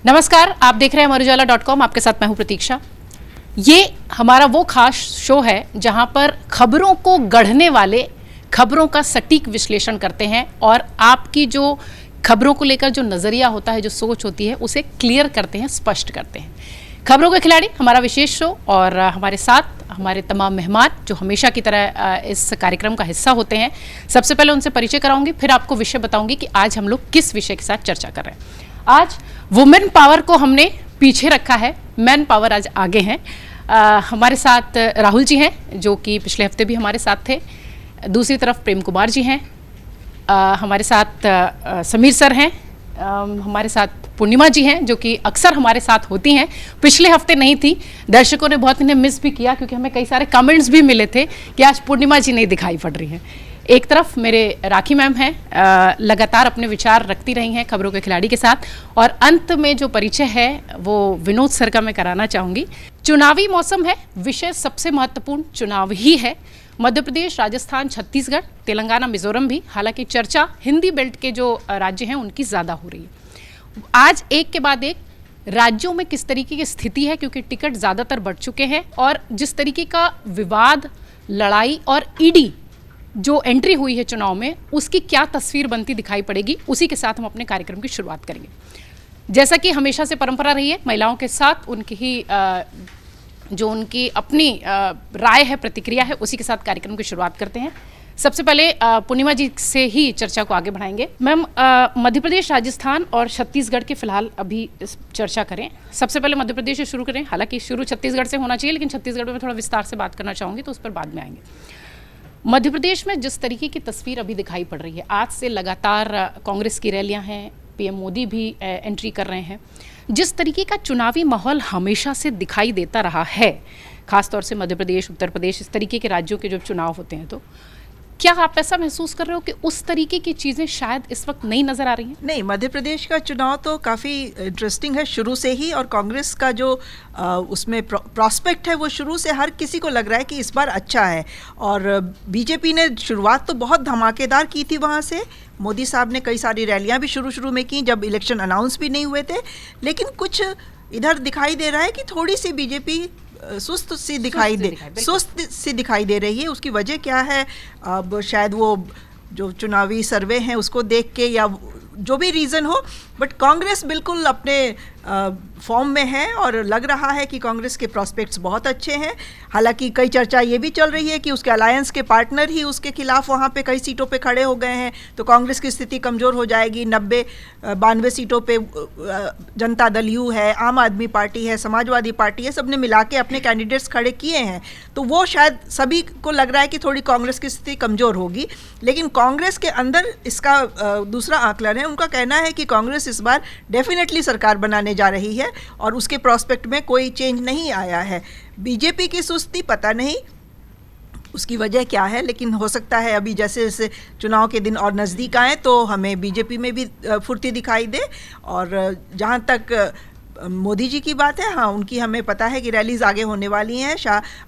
नमस्कार, आप देख रहे हैं अमरुजाला.com। आपके साथ मैं हूं प्रतीक्षा। ये हमारा वो खास शो है जहां पर खबरों को गढ़ने वाले खबरों का सटीक विश्लेषण करते हैं और आपकी जो खबरों को लेकर जो नज़रिया होता है, जो सोच होती है, उसे क्लियर करते हैं, स्पष्ट करते हैं। खबरों के खिलाड़ी हमारा विशेष शो और हमारे साथ हमारे तमाम मेहमान जो हमेशा की तरह इस कार्यक्रम का हिस्सा होते हैं। सबसे पहले उनसे परिचय कराऊंगी, फिर आपको विषय बताऊंगी कि आज हम लोग किस विषय के साथ चर्चा कर रहे हैं। आज वुमेन पावर को हमने पीछे रखा है, मैन पावर आज आगे हैं। हमारे साथ राहुल जी हैं जो कि पिछले हफ्ते भी हमारे साथ थे। दूसरी तरफ प्रेम कुमार जी हैं, हमारे साथ समीर सर हैं, हमारे साथ पूर्णिमा जी हैं जो कि अक्सर हमारे साथ होती हैं। पिछले हफ्ते नहीं थी, दर्शकों ने बहुत इन्हें मिस भी किया क्योंकि हमें कई सारे कमेंट्स भी मिले थे कि आज पूर्णिमा जी नहीं दिखाई पड़ रही हैं। एक तरफ मेरे राखी मैम हैं, लगातार अपने विचार रखती रही हैं खबरों के खिलाड़ी के साथ। और अंत में जो परिचय है वो विनोद सर का मैं कराना चाहूँगी। चुनावी मौसम है, विषय सबसे महत्वपूर्ण चुनाव ही है। मध्य प्रदेश, राजस्थान, छत्तीसगढ़, तेलंगाना, मिजोरम भी। हालांकि चर्चा हिंदी बेल्ट के जो राज्य हैं उनकी ज़्यादा हो रही है। आज एक के बाद एक राज्यों में किस तरीके की स्थिति है, क्योंकि टिकट ज़्यादातर बढ़ चुके हैं और जिस तरीके का विवाद, लड़ाई और ईडी जो एंट्री हुई है चुनाव में, उसकी क्या तस्वीर बनती दिखाई पड़ेगी, उसी के साथ हम अपने कार्यक्रम की शुरुआत करेंगे। जैसा कि हमेशा से परंपरा रही है, महिलाओं के साथ उनकी ही जो उनकी अपनी राय है, प्रतिक्रिया है, उसी के साथ कार्यक्रम की शुरुआत करते हैं। सबसे पहले पूर्णिमा जी से ही चर्चा को आगे बढ़ाएंगे। मैम, मध्य प्रदेश, राजस्थान और छत्तीसगढ़ के फिलहाल अभी चर्चा करें। सबसे पहले मध्य प्रदेश से शुरू करें। हालांकि शुरू छत्तीसगढ़ से होना चाहिए, लेकिन छत्तीसगढ़ में थोड़ा विस्तार से बात करना चाहूँगी तो उस पर बाद में आएंगे। मध्य प्रदेश में जिस तरीके की तस्वीर अभी दिखाई पड़ रही है, आज से लगातार कांग्रेस की रैलियां हैं, पीएम मोदी भी एंट्री कर रहे हैं। जिस तरीके का चुनावी माहौल हमेशा से दिखाई देता रहा है, खासतौर से मध्य प्रदेश, उत्तर प्रदेश, इस तरीके के राज्यों के जब चुनाव होते हैं, तो क्या आप ऐसा महसूस कर रहे हो कि उस तरीके की चीज़ें शायद इस वक्त नहीं नज़र आ रही हैं? नहीं, मध्य प्रदेश का चुनाव तो काफ़ी इंटरेस्टिंग है शुरू से ही, और कांग्रेस का जो उसमें प्रॉस्पेक्ट है वो शुरू से हर किसी को लग रहा है कि इस बार अच्छा है। और बीजेपी ने शुरुआत तो बहुत धमाकेदार की थी वहाँ से। मोदी साहब ने कई सारी रैलियाँ भी शुरू में की जब इलेक्शन अनाउंस भी नहीं हुए थे। लेकिन कुछ इधर दिखाई दे रहा है कि थोड़ी सी बीजेपी सुस्त सी दिखाई दे रही है। उसकी वजह क्या है? अब शायद वो जो चुनावी सर्वे हैं उसको देख के, या जो भी रीज़न हो, बट कांग्रेस बिल्कुल अपने फॉर्म में है और लग रहा है कि कांग्रेस के प्रॉस्पेक्ट्स बहुत अच्छे हैं। हालांकि कई चर्चा ये भी चल रही है कि उसके अलायंस के पार्टनर ही उसके खिलाफ वहाँ पे कई सीटों पे खड़े हो गए हैं, तो कांग्रेस की स्थिति कमज़ोर हो जाएगी। 92 सीटों पे जनता दल यू है, आम आदमी पार्टी है, समाजवादी पार्टी है, सब ने मिला के अपने कैंडिडेट्स खड़े किए हैं। तो वो शायद सभी को लग रहा है कि थोड़ी कांग्रेस की स्थिति कमज़ोर होगी। लेकिन कांग्रेस के अंदर इसका दूसरा आकलन है, उनका कहना है कि कांग्रेस इस बार डेफिनेटली सरकार बनाने जा रही है और उसके प्रोस्पेक्ट में कोई चेंज नहीं आया है। बीजेपी की सुस्ती पता नहीं उसकी वजह क्या है, लेकिन हो सकता है अभी जैसे जैसे चुनाव के दिन और नज़दीक आए तो हमें बीजेपी में भी फुर्ती दिखाई दे। और जहाँ तक मोदी जी की बात है, हाँ, उनकी हमें पता है कि रैलीज़ आगे होने वाली हैं,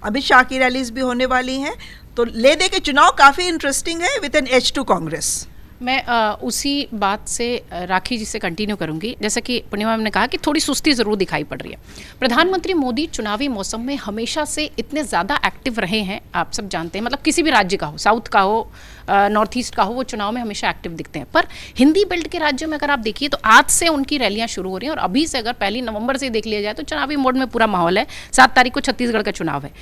अमित शाह की रैलीज़ भी होने वाली हैं। तो ले दे के चुनाव काफ़ी इंटरेस्टिंग है with an edge to Congress. मैं उसी बात से राखी जी से कंटिन्यू करूंगी। जैसा कि पूर्णिमा ने कहा कि थोड़ी सुस्ती ज़रूर दिखाई पड़ रही है। प्रधानमंत्री मोदी चुनावी मौसम में हमेशा से इतने ज़्यादा एक्टिव रहे हैं, आप सब जानते हैं। मतलब किसी भी राज्य का हो, साउथ का हो, नॉर्थ ईस्ट का हो, वो चुनाव में हमेशा एक्टिव दिखते हैं। पर हिंदी बेल्ट के राज्यों में अगर आप देखिए तो आज से उनकी रैलियाँ शुरू हो रही हैं और अभी से अगर 1 नवंबर से देख लिया जाए तो चुनावी मोड में पूरा माहौल है। 7 तारीख को छत्तीसगढ़ का चुनाव है।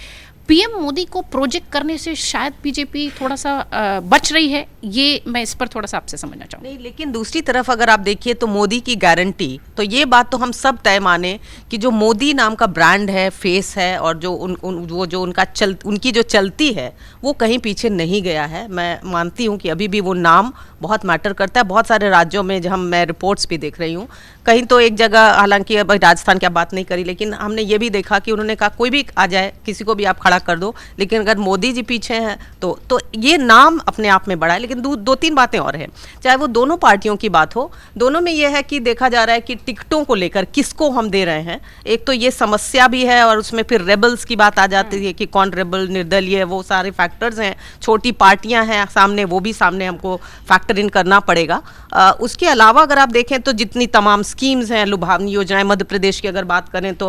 पीएम मोदी को प्रोजेक्ट करने से शायद बीजेपी थोड़ा सा बच रही है, ये मैं इस पर थोड़ा सा आपसे समझना चाहूँगी। नहीं, लेकिन दूसरी तरफ अगर आप देखिए तो मोदी की गारंटी, तो ये बात तो हम सब तय माने कि जो मोदी नाम का ब्रांड है, फेस है, और जो वो जो उनकी जो चलती है वो कहीं पीछे नहीं गया है। मैं मानती हूँ कि अभी भी वो नाम बहुत मैटर करता है। बहुत सारे राज्यों में जब मैं रिपोर्ट्स भी देख रही हूँ, कहीं तो एक जगह, हालांकि अब राजस्थान की आप बात नहीं करी, लेकिन हमने ये भी देखा कि उन्होंने कहा कोई भी आ जाए, किसी को भी आप खड़ा कर दो, लेकिन अगर मोदी जी पीछे हैं तो ये नाम अपने आप में बड़ा है। लेकिन 2-3 बातें और हैं, चाहे वो दोनों पार्टियों की बात हो, दोनों में ये है कि देखा जा रहा है कि टिकटों को लेकर किसको हम दे रहे हैं। एक तो ये समस्या भी है और उसमें फिर रेबल्स की बात आ जाती है कि कौन रेबल, निर्दलीय, वो सारे फैक्टर्स हैं। छोटी पार्टियां हैं सामने, वो भी सामने हमको फैक्टर इन करना पड़ेगा। उसके अलावा अगर आप देखें तो जितनी तमाम स्कीम्स हैं, लुभावनी योजनाएं, मध्य प्रदेश की अगर बात करें तो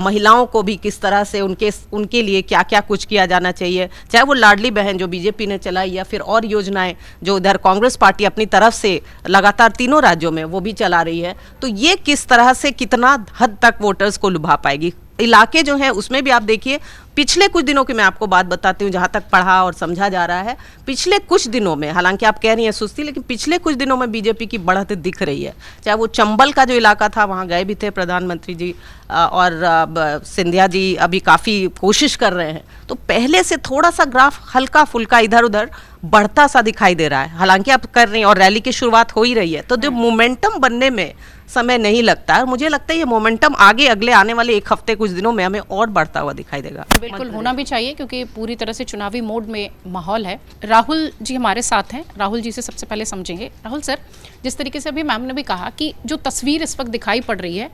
महिलाओं को भी किस तरह से उनके लिए क्या क्या कुछ किया जाना चाहिए, चाहे वो लाडली बहन जो बीजेपी ने चलाई या फिर और योजनाएं जो उधर कांग्रेस पार्टी अपनी तरफ से लगातार तीनों राज्यों में वो भी चला रही है। तो ये किस तरह से कितना हद तक वोटर्स को लुभा पाएगी। इलाके जो हैं उसमें भी आप देखिए, पिछले कुछ दिनों की मैं आपको बात बताती हूँ जहाँ तक पढ़ा और समझा जा रहा है, पिछले कुछ दिनों में, हालांकि आप कह रही हैं सुस्ती, लेकिन पिछले कुछ दिनों में बीजेपी की बढ़त दिख रही है। चाहे वो चंबल का जो इलाका था वहाँ गए भी थे प्रधानमंत्री जी और सिंधिया जी अभी काफ़ी कोशिश कर रहे हैं, तो पहले से थोड़ा सा ग्राफ हल्का फुल्का इधर उधर बढ़ता सा दिखाई दे रहा है। हालांकि आप कर रही हैं और रैली की शुरुआत हो ही रही है, तो जो मोमेंटम बनने में समय नहीं लगता है, मुझे लगता है ये मोमेंटम आगे अगले आने वाले एक हफ्ते कुछ दिनों में हमें और बढ़ता हुआ दिखाई देगा। बिल्कुल होना भी चाहिए क्योंकि पूरी तरह से चुनावी मोड में माहौल है। राहुल जी हमारे साथ हैं, राहुल जी से सबसे पहले समझेंगे। राहुल सर, जिस तरीके से अभी मैम ने भी कहा कि जो तस्वीर इस वक्त दिखाई पड़ रही है,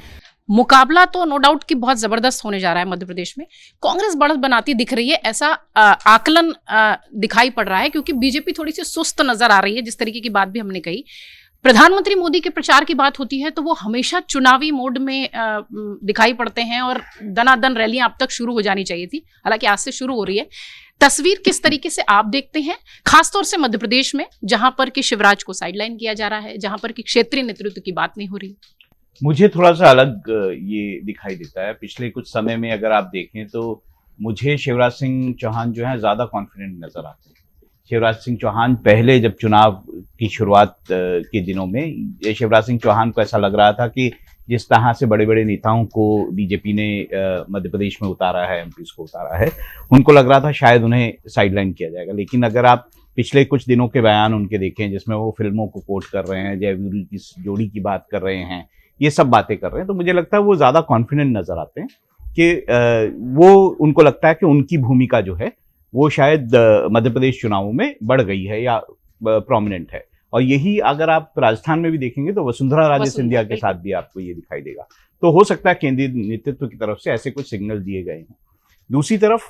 मुकाबला तो नो डाउट कि बहुत जबरदस्त होने जा रहा है मध्य प्रदेश में, कांग्रेस बढ़त बनाती दिख रही है, ऐसा आकलन दिखाई पड़ रहा है क्योंकि बीजेपी थोड़ी सी सुस्त नजर आ रही है। जिस तरीके की बात भी हमने कही, प्रधानमंत्री मोदी के प्रचार की बात होती है तो वो हमेशा चुनावी मोड में दिखाई पड़ते हैं और दनादन रैलियां अब तक शुरू हो जानी चाहिए थी, हालांकि आज से शुरू हो रही है। तस्वीर किस तरीके से आप देखते हैं, खासतौर से मध्य प्रदेश में जहां पर कि शिवराज को साइडलाइन किया जा रहा है, जहां पर कि क्षेत्रीय नेतृत्व की बात नहीं हो रही? मुझे थोड़ा सा अलग ये दिखाई देता है। पिछले कुछ समय में अगर आप देखें तो मुझे शिवराज सिंह चौहान जो है ज़्यादा कॉन्फिडेंट नजर आते हैं। शिवराज सिंह चौहान पहले जब चुनाव की शुरुआत के दिनों में शिवराज सिंह चौहान को ऐसा लग रहा था कि जिस तरह से बड़े बड़े नेताओं को बीजेपी ने मध्य प्रदेश में उतारा है, एमपीज को उतारा है, उनको लग रहा था शायद उन्हें साइडलाइन किया जाएगा। लेकिन अगर आप पिछले कुछ दिनों के बयान उनके देखें जिसमें वो फिल्मों को कोट कर रहे हैं, जयवीर की जोड़ी की बात कर रहे हैं, ये सब बातें कर रहे हैं, तो मुझे लगता है वो ज़्यादा कॉन्फिडेंट नजर आते हैं कि वो उनको लगता है कि उनकी भूमिका जो है वो शायद मध्य प्रदेश चुनावों में बढ़ गई है या प्रोमिनेंट है। और यही अगर आप राजस्थान में भी देखेंगे तो वसुंधरा राजे सिंधिया के साथ भी आपको ये दिखाई देगा। तो हो सकता है केंद्रीय नेतृत्व की तरफ से ऐसे कुछ सिग्नल दिए गए हैं। दूसरी तरफ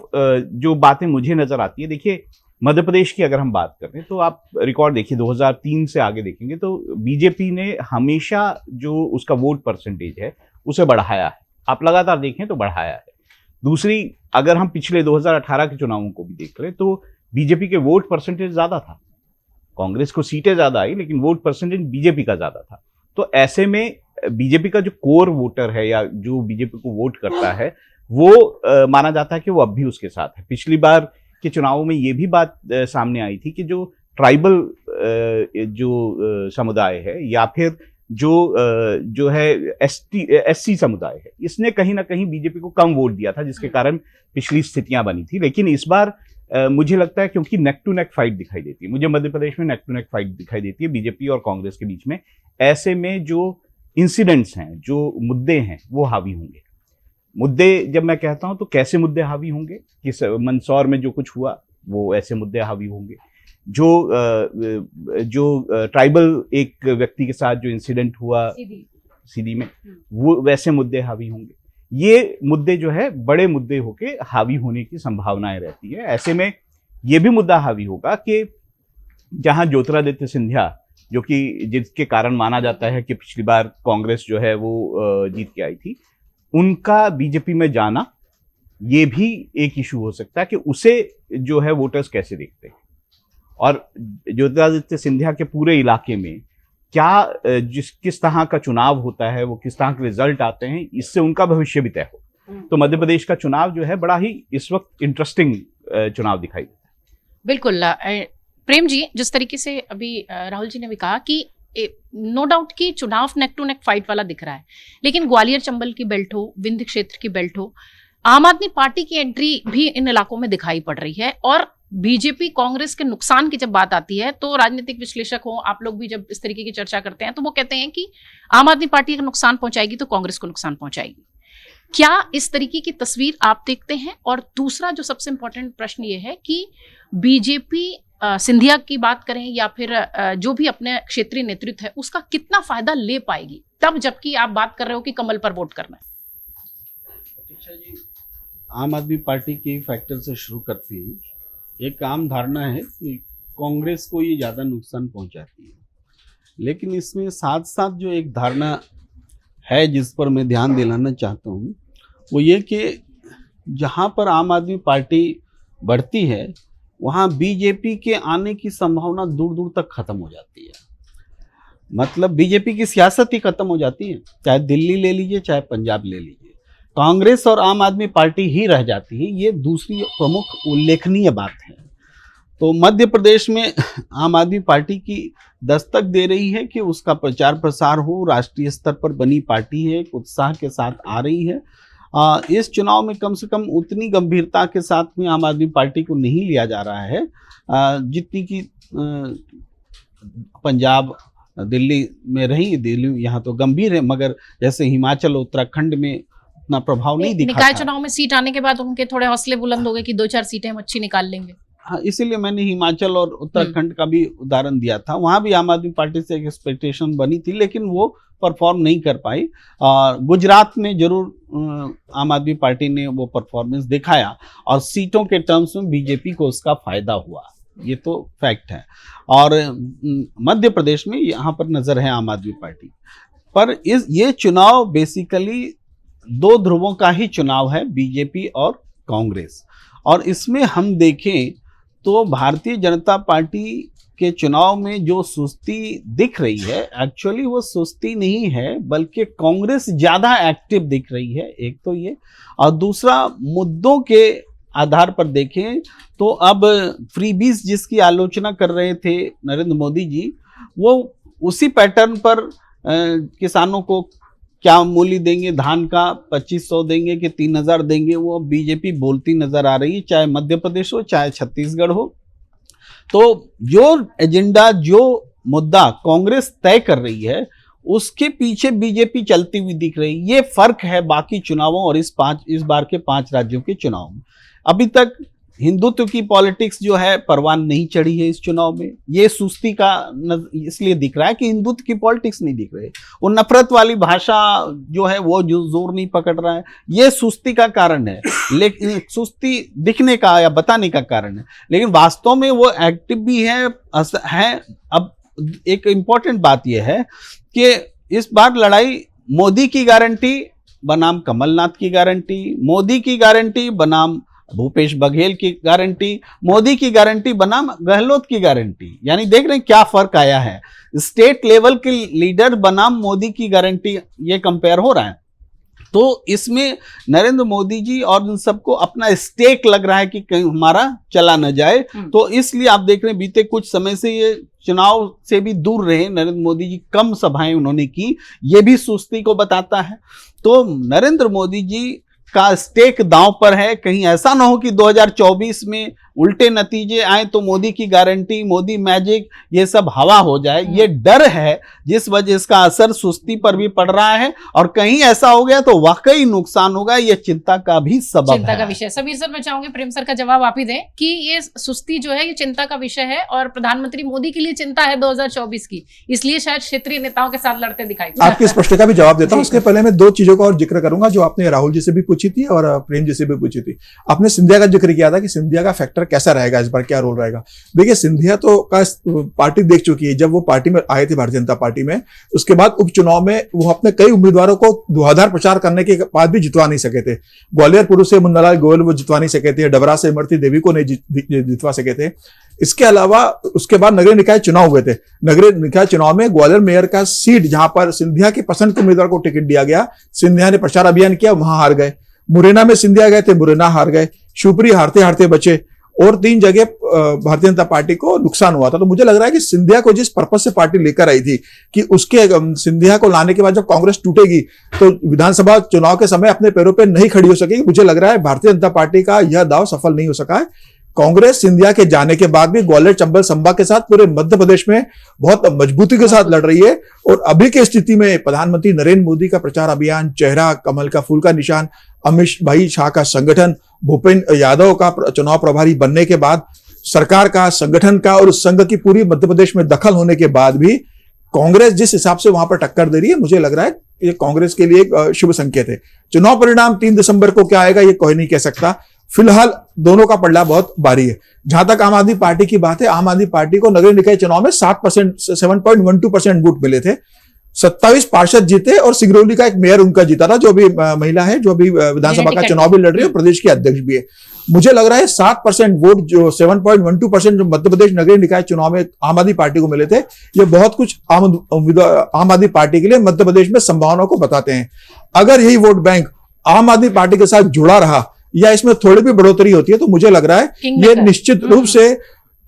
जो बातें मुझे नजर आती है, देखिए मध्य प्रदेश की अगर हम बात करें तो आप रिकॉर्ड देखिए 2003 से आगे देखेंगे तो बीजेपी ने हमेशा जो उसका वोट परसेंटेज है उसे बढ़ाया है। आप लगातार देखें तो बढ़ाया है। दूसरी, अगर हम पिछले 2018 के चुनावों को भी देख लें तो बीजेपी के वोट परसेंटेज ज्यादा था, कांग्रेस को सीटें ज्यादा आई लेकिन वोट परसेंटेज बीजेपी का ज्यादा था। तो ऐसे में बीजेपी का जो कोर वोटर है या जो बीजेपी को वोट करता है वो माना जाता है कि वो अब भी उसके साथ है। पिछली बार के चुनावों में ये भी बात सामने आई थी कि जो ट्राइबल जो समुदाय है या फिर जो है एससी समुदाय है, इसने कहीं ना कहीं बीजेपी को कम वोट दिया था, जिसके कारण पिछली स्थितियां बनी थी। लेकिन इस बार मुझे लगता है क्योंकि नेक टू नेक फाइट दिखाई देती है, मुझे मध्य प्रदेश में नेक टू नेक फाइट दिखाई देती है बीजेपी और कांग्रेस के बीच में। ऐसे में जो इंसिडेंट्स हैं, जो मुद्दे हैं, वो हावी होंगे। मुद्दे जब मैं कहता हूं तो कैसे मुद्दे हावी होंगे, कि मंदसौर में जो कुछ हुआ वो ऐसे मुद्दे हावी होंगे। जो ट्राइबल एक व्यक्ति के साथ जो इंसिडेंट हुआ सीधी में, वो वैसे मुद्दे हावी होंगे। ये मुद्दे जो है बड़े मुद्दे होके हावी होने की संभावनाएं रहती है। ऐसे में ये भी मुद्दा हावी होगा कि जहां ज्योतिरादित्य सिंधिया, जो कि जिसके कारण माना जाता है कि पिछली बार कांग्रेस जो है वो जीत के आई थी, उनका बीजेपी में जाना ये भी एक इशू हो सकता है कि उसे जो है वोटर्स कैसे देखते हैं। और ज्योतिरादित्य सिंधिया के पूरे इलाके में क्या किस तरह का चुनाव होता है, वो किस तरह के रिजल्ट आते हैं, इससे उनका भविष्य भी तय हो। तो मध्य प्रदेश का चुनाव जो है बड़ा ही इस वक्त इंटरेस्टिंग चुनाव दिखाई देता है। बिल्कुल प्रेम जी, जिस तरीके से अभी राहुल जी ने भी कहा कि नो डाउट कि चुनाव नेक टू नेक फाइट वाला दिख रहा है, लेकिन ग्वालियर चंबल की बेल्ट हो, विंध्य क्षेत्र की बेल्ट हो, आम आदमी पार्टी की एंट्री भी इन इलाकों में दिखाई पड़ रही है। और बीजेपी कांग्रेस के नुकसान की जब बात आती है तो राजनीतिक विश्लेषक हो, आप लोग भी जब इस तरीके की चर्चा करते हैं तो वो कहते हैं कि आम आदमी पार्टी को नुकसान पहुंचाएगी तो कांग्रेस को नुकसान पहुंचाएगी। क्या इस तरीके की तस्वीर आप देखते हैं? और दूसरा जो सबसे इंपॉर्टेंट प्रश्न ये है कि बीजेपी सिंधिया की बात करें या फिर जो भी अपने क्षेत्रीय नेतृत्व है उसका कितना फायदा ले पाएगी, तब जबकि आप बात कर रहे हो कि कमल पर वोट करना है। प्रतीक्षा जी, आम आदमी पार्टी के फैक्टर से शुरू करते हैं। एक आम धारणा है कि कांग्रेस को ये ज़्यादा नुकसान पहुंचाती है, लेकिन इसमें साथ साथ जो एक धारणा है जिस पर मैं ध्यान दिलाना चाहता हूँ वो ये कि जहाँ पर आम आदमी पार्टी बढ़ती है वहाँ बीजेपी के आने की संभावना दूर दूर तक खत्म हो जाती है। मतलब बीजेपी की सियासत ही खत्म हो जाती है, चाहे दिल्ली ले लीजिए चाहे पंजाब ले लीजिए, कांग्रेस और आम आदमी पार्टी ही रह जाती है। ये दूसरी प्रमुख उल्लेखनीय बात है। तो मध्य प्रदेश में आम आदमी पार्टी की दस्तक दे रही है कि उसका प्रचार प्रसार हो, राष्ट्रीय स्तर पर बनी पार्टी है, उत्साह के साथ आ रही है। इस चुनाव में कम से कम उतनी गंभीरता के साथ में आम आदमी पार्टी को नहीं लिया जा रहा है जितनी कि पंजाब दिल्ली में रही। दिल्ली यहाँ तो गंभीर है, मगर जैसे हिमाचल उत्तराखंड में उतना प्रभाव नहीं दिखा। निकाय चुनाव में सीट आने के बाद उनके थोड़े हौसले बुलंद हो गए कि 2-4 सीटें हम अच्छी निकाल लेंगे। हाँ, इसीलिए मैंने हिमाचल और उत्तराखंड का भी उदाहरण दिया था। वहाँ भी आम आदमी पार्टी से एक एक्सपेक्टेशन बनी थी लेकिन वो परफॉर्म नहीं कर पाई। गुजरात में जरूर आम आदमी पार्टी ने वो परफॉर्मेंस दिखाया और सीटों के टर्म्स में बीजेपी को उसका फायदा हुआ, ये तो फैक्ट है। और मध्य प्रदेश में यहाँ पर नजर है आम आदमी पार्टी पर। ये चुनाव बेसिकली दो ध्रुवों का ही चुनाव है, बीजेपी और कांग्रेस। और इसमें हम देखें तो भारतीय जनता पार्टी के चुनाव में जो सुस्ती दिख रही है, एक्चुअली वो सुस्ती नहीं है बल्कि कांग्रेस ज्यादा एक्टिव दिख रही है, एक तो ये। और दूसरा, मुद्दों के आधार पर देखें तो अब फ्रीबीज जिसकी आलोचना कर रहे थे नरेंद्र मोदी जी, वो उसी पैटर्न पर किसानों को क्या मूल्य देंगे, धान का 2500 देंगे कि 3000 देंगे, वो बीजेपी बोलती नजर आ रही है, चाहे मध्य प्रदेश हो चाहे छत्तीसगढ़ हो। तो जो एजेंडा, जो मुद्दा कांग्रेस तय कर रही है उसके पीछे बीजेपी चलती हुई दिख रही है। ये फर्क है बाकी चुनावों और इस बार के 5 राज्यों के चुनाव में। अभी तक हिंदुत्व की पॉलिटिक्स जो है परवान नहीं चढ़ी है इस चुनाव में। ये सुस्ती का इसलिए दिख रहा है कि हिंदुत्व की पॉलिटिक्स नहीं दिख रही, वो नफरत वाली भाषा जो है वो जो जोर नहीं पकड़ रहा है, ये सुस्ती का कारण है। लेकिन सुस्ती दिखने का या बताने का कारण है, लेकिन वास्तव में वो एक्टिव भी है। अब एक इंपॉर्टेंट बात यह है कि इस बार लड़ाई मोदी की गारंटी बनाम कमलनाथ की गारंटी, मोदी की गारंटी बनाम भूपेश बघेल की गारंटी, मोदी की गारंटी बनाम गहलोत की गारंटी। यानी देख रहे हैं क्या फर्क आया है। स्टेट लेवल के लीडर बनाम मोदी की गारंटी, ये कंपेयर हो रहा है। तो इसमें नरेंद्र मोदी जी और इन सबको अपना स्टेक लग रहा है कि कहीं हमारा चला न जाए। तो इसलिए आप देख रहे हैं बीते कुछ समय से ये चुनाव से भी दूर रहे नरेंद्र मोदी जी, कम सभाएं उन्होंने की, ये भी सुस्ती को बताता है। तो नरेंद्र मोदी जी का स्टेक दांव पर है, कहीं ऐसा ना हो कि 2024 में उल्टे नतीजे आए तो मोदी की गारंटी, मोदी मैजिक, ये सब हवा हो जाए। ये डर है जिस वजह इसका असर सुस्ती पर भी पड़ रहा है, और कहीं ऐसा हो गया तो वाकई नुकसान होगा। ये चिंता का भी सबब है, चिंता का विषय। सभी सर, मैं चाहूंगी प्रेम सर का जवाब आप ही दें कि ये सुस्ती जो है ये चिंता का विषय है और प्रधानमंत्री मोदी के लिए चिंता है 2024 की, इसलिए शायद क्षेत्रीय नेताओं के साथ लड़ते दिखाई। आपकी स्पष्ट का भी जवाब देता हूँ। उसके पहले मैं 2 चीजों का और जिक्र करूंगा जो आपने राहुल जी से भी पूछी थी और प्रेम जी से भी पूछी थी। आपने सिंधिया का जिक्र किया था कि सिंधिया का फैक्टर कैसा रहेगा इस बार, क्या रोल रहेगा। देखिए, सिंधिया तो का पार्टी देख चुकी है। जब वो पार्टी में आए थे भारतीय जनता पार्टी में, उसके बाद उपचुनाव में वो अपने कई उम्मीदवारों को धुआंधार प्रचार करने के बाद भी जितवा नहीं सके थे। ग्वालियर पुरुष से मुन्नालाल गोयल वो जितवा नहीं सके थे, डबरा से इमरती देवी को नहीं जितवा सके थे। इसके अलावा उसके बाद नगरीय निकाय चुनाव हुए थे। नगरीय निकाय चुनाव में ग्वालियर मेयर का सीट जहां पर सिंधिया की पसंद के उम्मीदवार को टिकट दिया गया, सिंधिया ने प्रचार अभियान किया, वहां हार गए। मुरैना में सिंधिया गए थे, मुरैना हार गए। शिवपुरी हारते हारते बचे, और 3 जगह भारतीय जनता पार्टी को नुकसान हुआ था। तो मुझे लग रहा है कि सिंधिया को जिस पर्पस से पार्टी लेकर आई थी कि उसके सिंधिया को लाने के बाद जब कांग्रेस टूटेगी तो विधानसभा चुनाव के समय अपने पैरों पर नहीं खड़ी हो सकेगी। मुझे लग रहा है भारतीय जनता पार्टी का यह दाव सफल नहीं हो सका है। कांग्रेस सिंधिया के जाने के बाद भी ग्वालियर, चंबल, संभा के साथ पूरे मध्य प्रदेश में बहुत मजबूती के साथ लड़ रही है। और अभी की स्थिति में प्रधानमंत्री नरेंद्र मोदी का प्रचार अभियान, चेहरा, कमल का फूल का निशान, अमित भाई शाह का संगठन, भूपेंद्र यादव का चुनाव प्रभारी बनने के बाद, सरकार का, संगठन का और उस संघ की पूरी मध्य प्रदेश में दखल होने के बाद भी कांग्रेस जिस हिसाब से वहां पर टक्कर दे रही है, मुझे लग रहा है ये कांग्रेस के लिए एक शुभ संकेत है। चुनाव परिणाम 3 दिसंबर को क्या आएगा ये कोई नहीं कह सकता। फिलहाल दोनों का पलड़ा बहुत भारी है। जहां तक आम आदमी पार्टी की बात है, आम आदमी पार्टी को नगरीय निकाय चुनाव में 7%, 7.12% वोट मिले थे। 27 पार्षद जीते और सिगरौली का एक मेयर उनका जीता था, जो अभी महिला है, जो अभी विधानसभा का चुनाव भी लड़ रही है, प्रदेश की अध्यक्ष भी है। मुझे लग रहा है 7% वोट, जो 7.12% जो मध्य प्रदेश नगरीय निकाय चुनाव में आम आदमी पार्टी को मिले थे, ये बहुत कुछ आम आदमी पार्टी के लिए मध्य प्रदेश में संभावनाओं को बताते हैं। अगर यही वोट बैंक आम आदमी पार्टी के साथ जुड़ा रहा या इसमें थोड़ी भी बढ़ोतरी होती है, तो मुझे लग रहा है ये निश्चित रूप से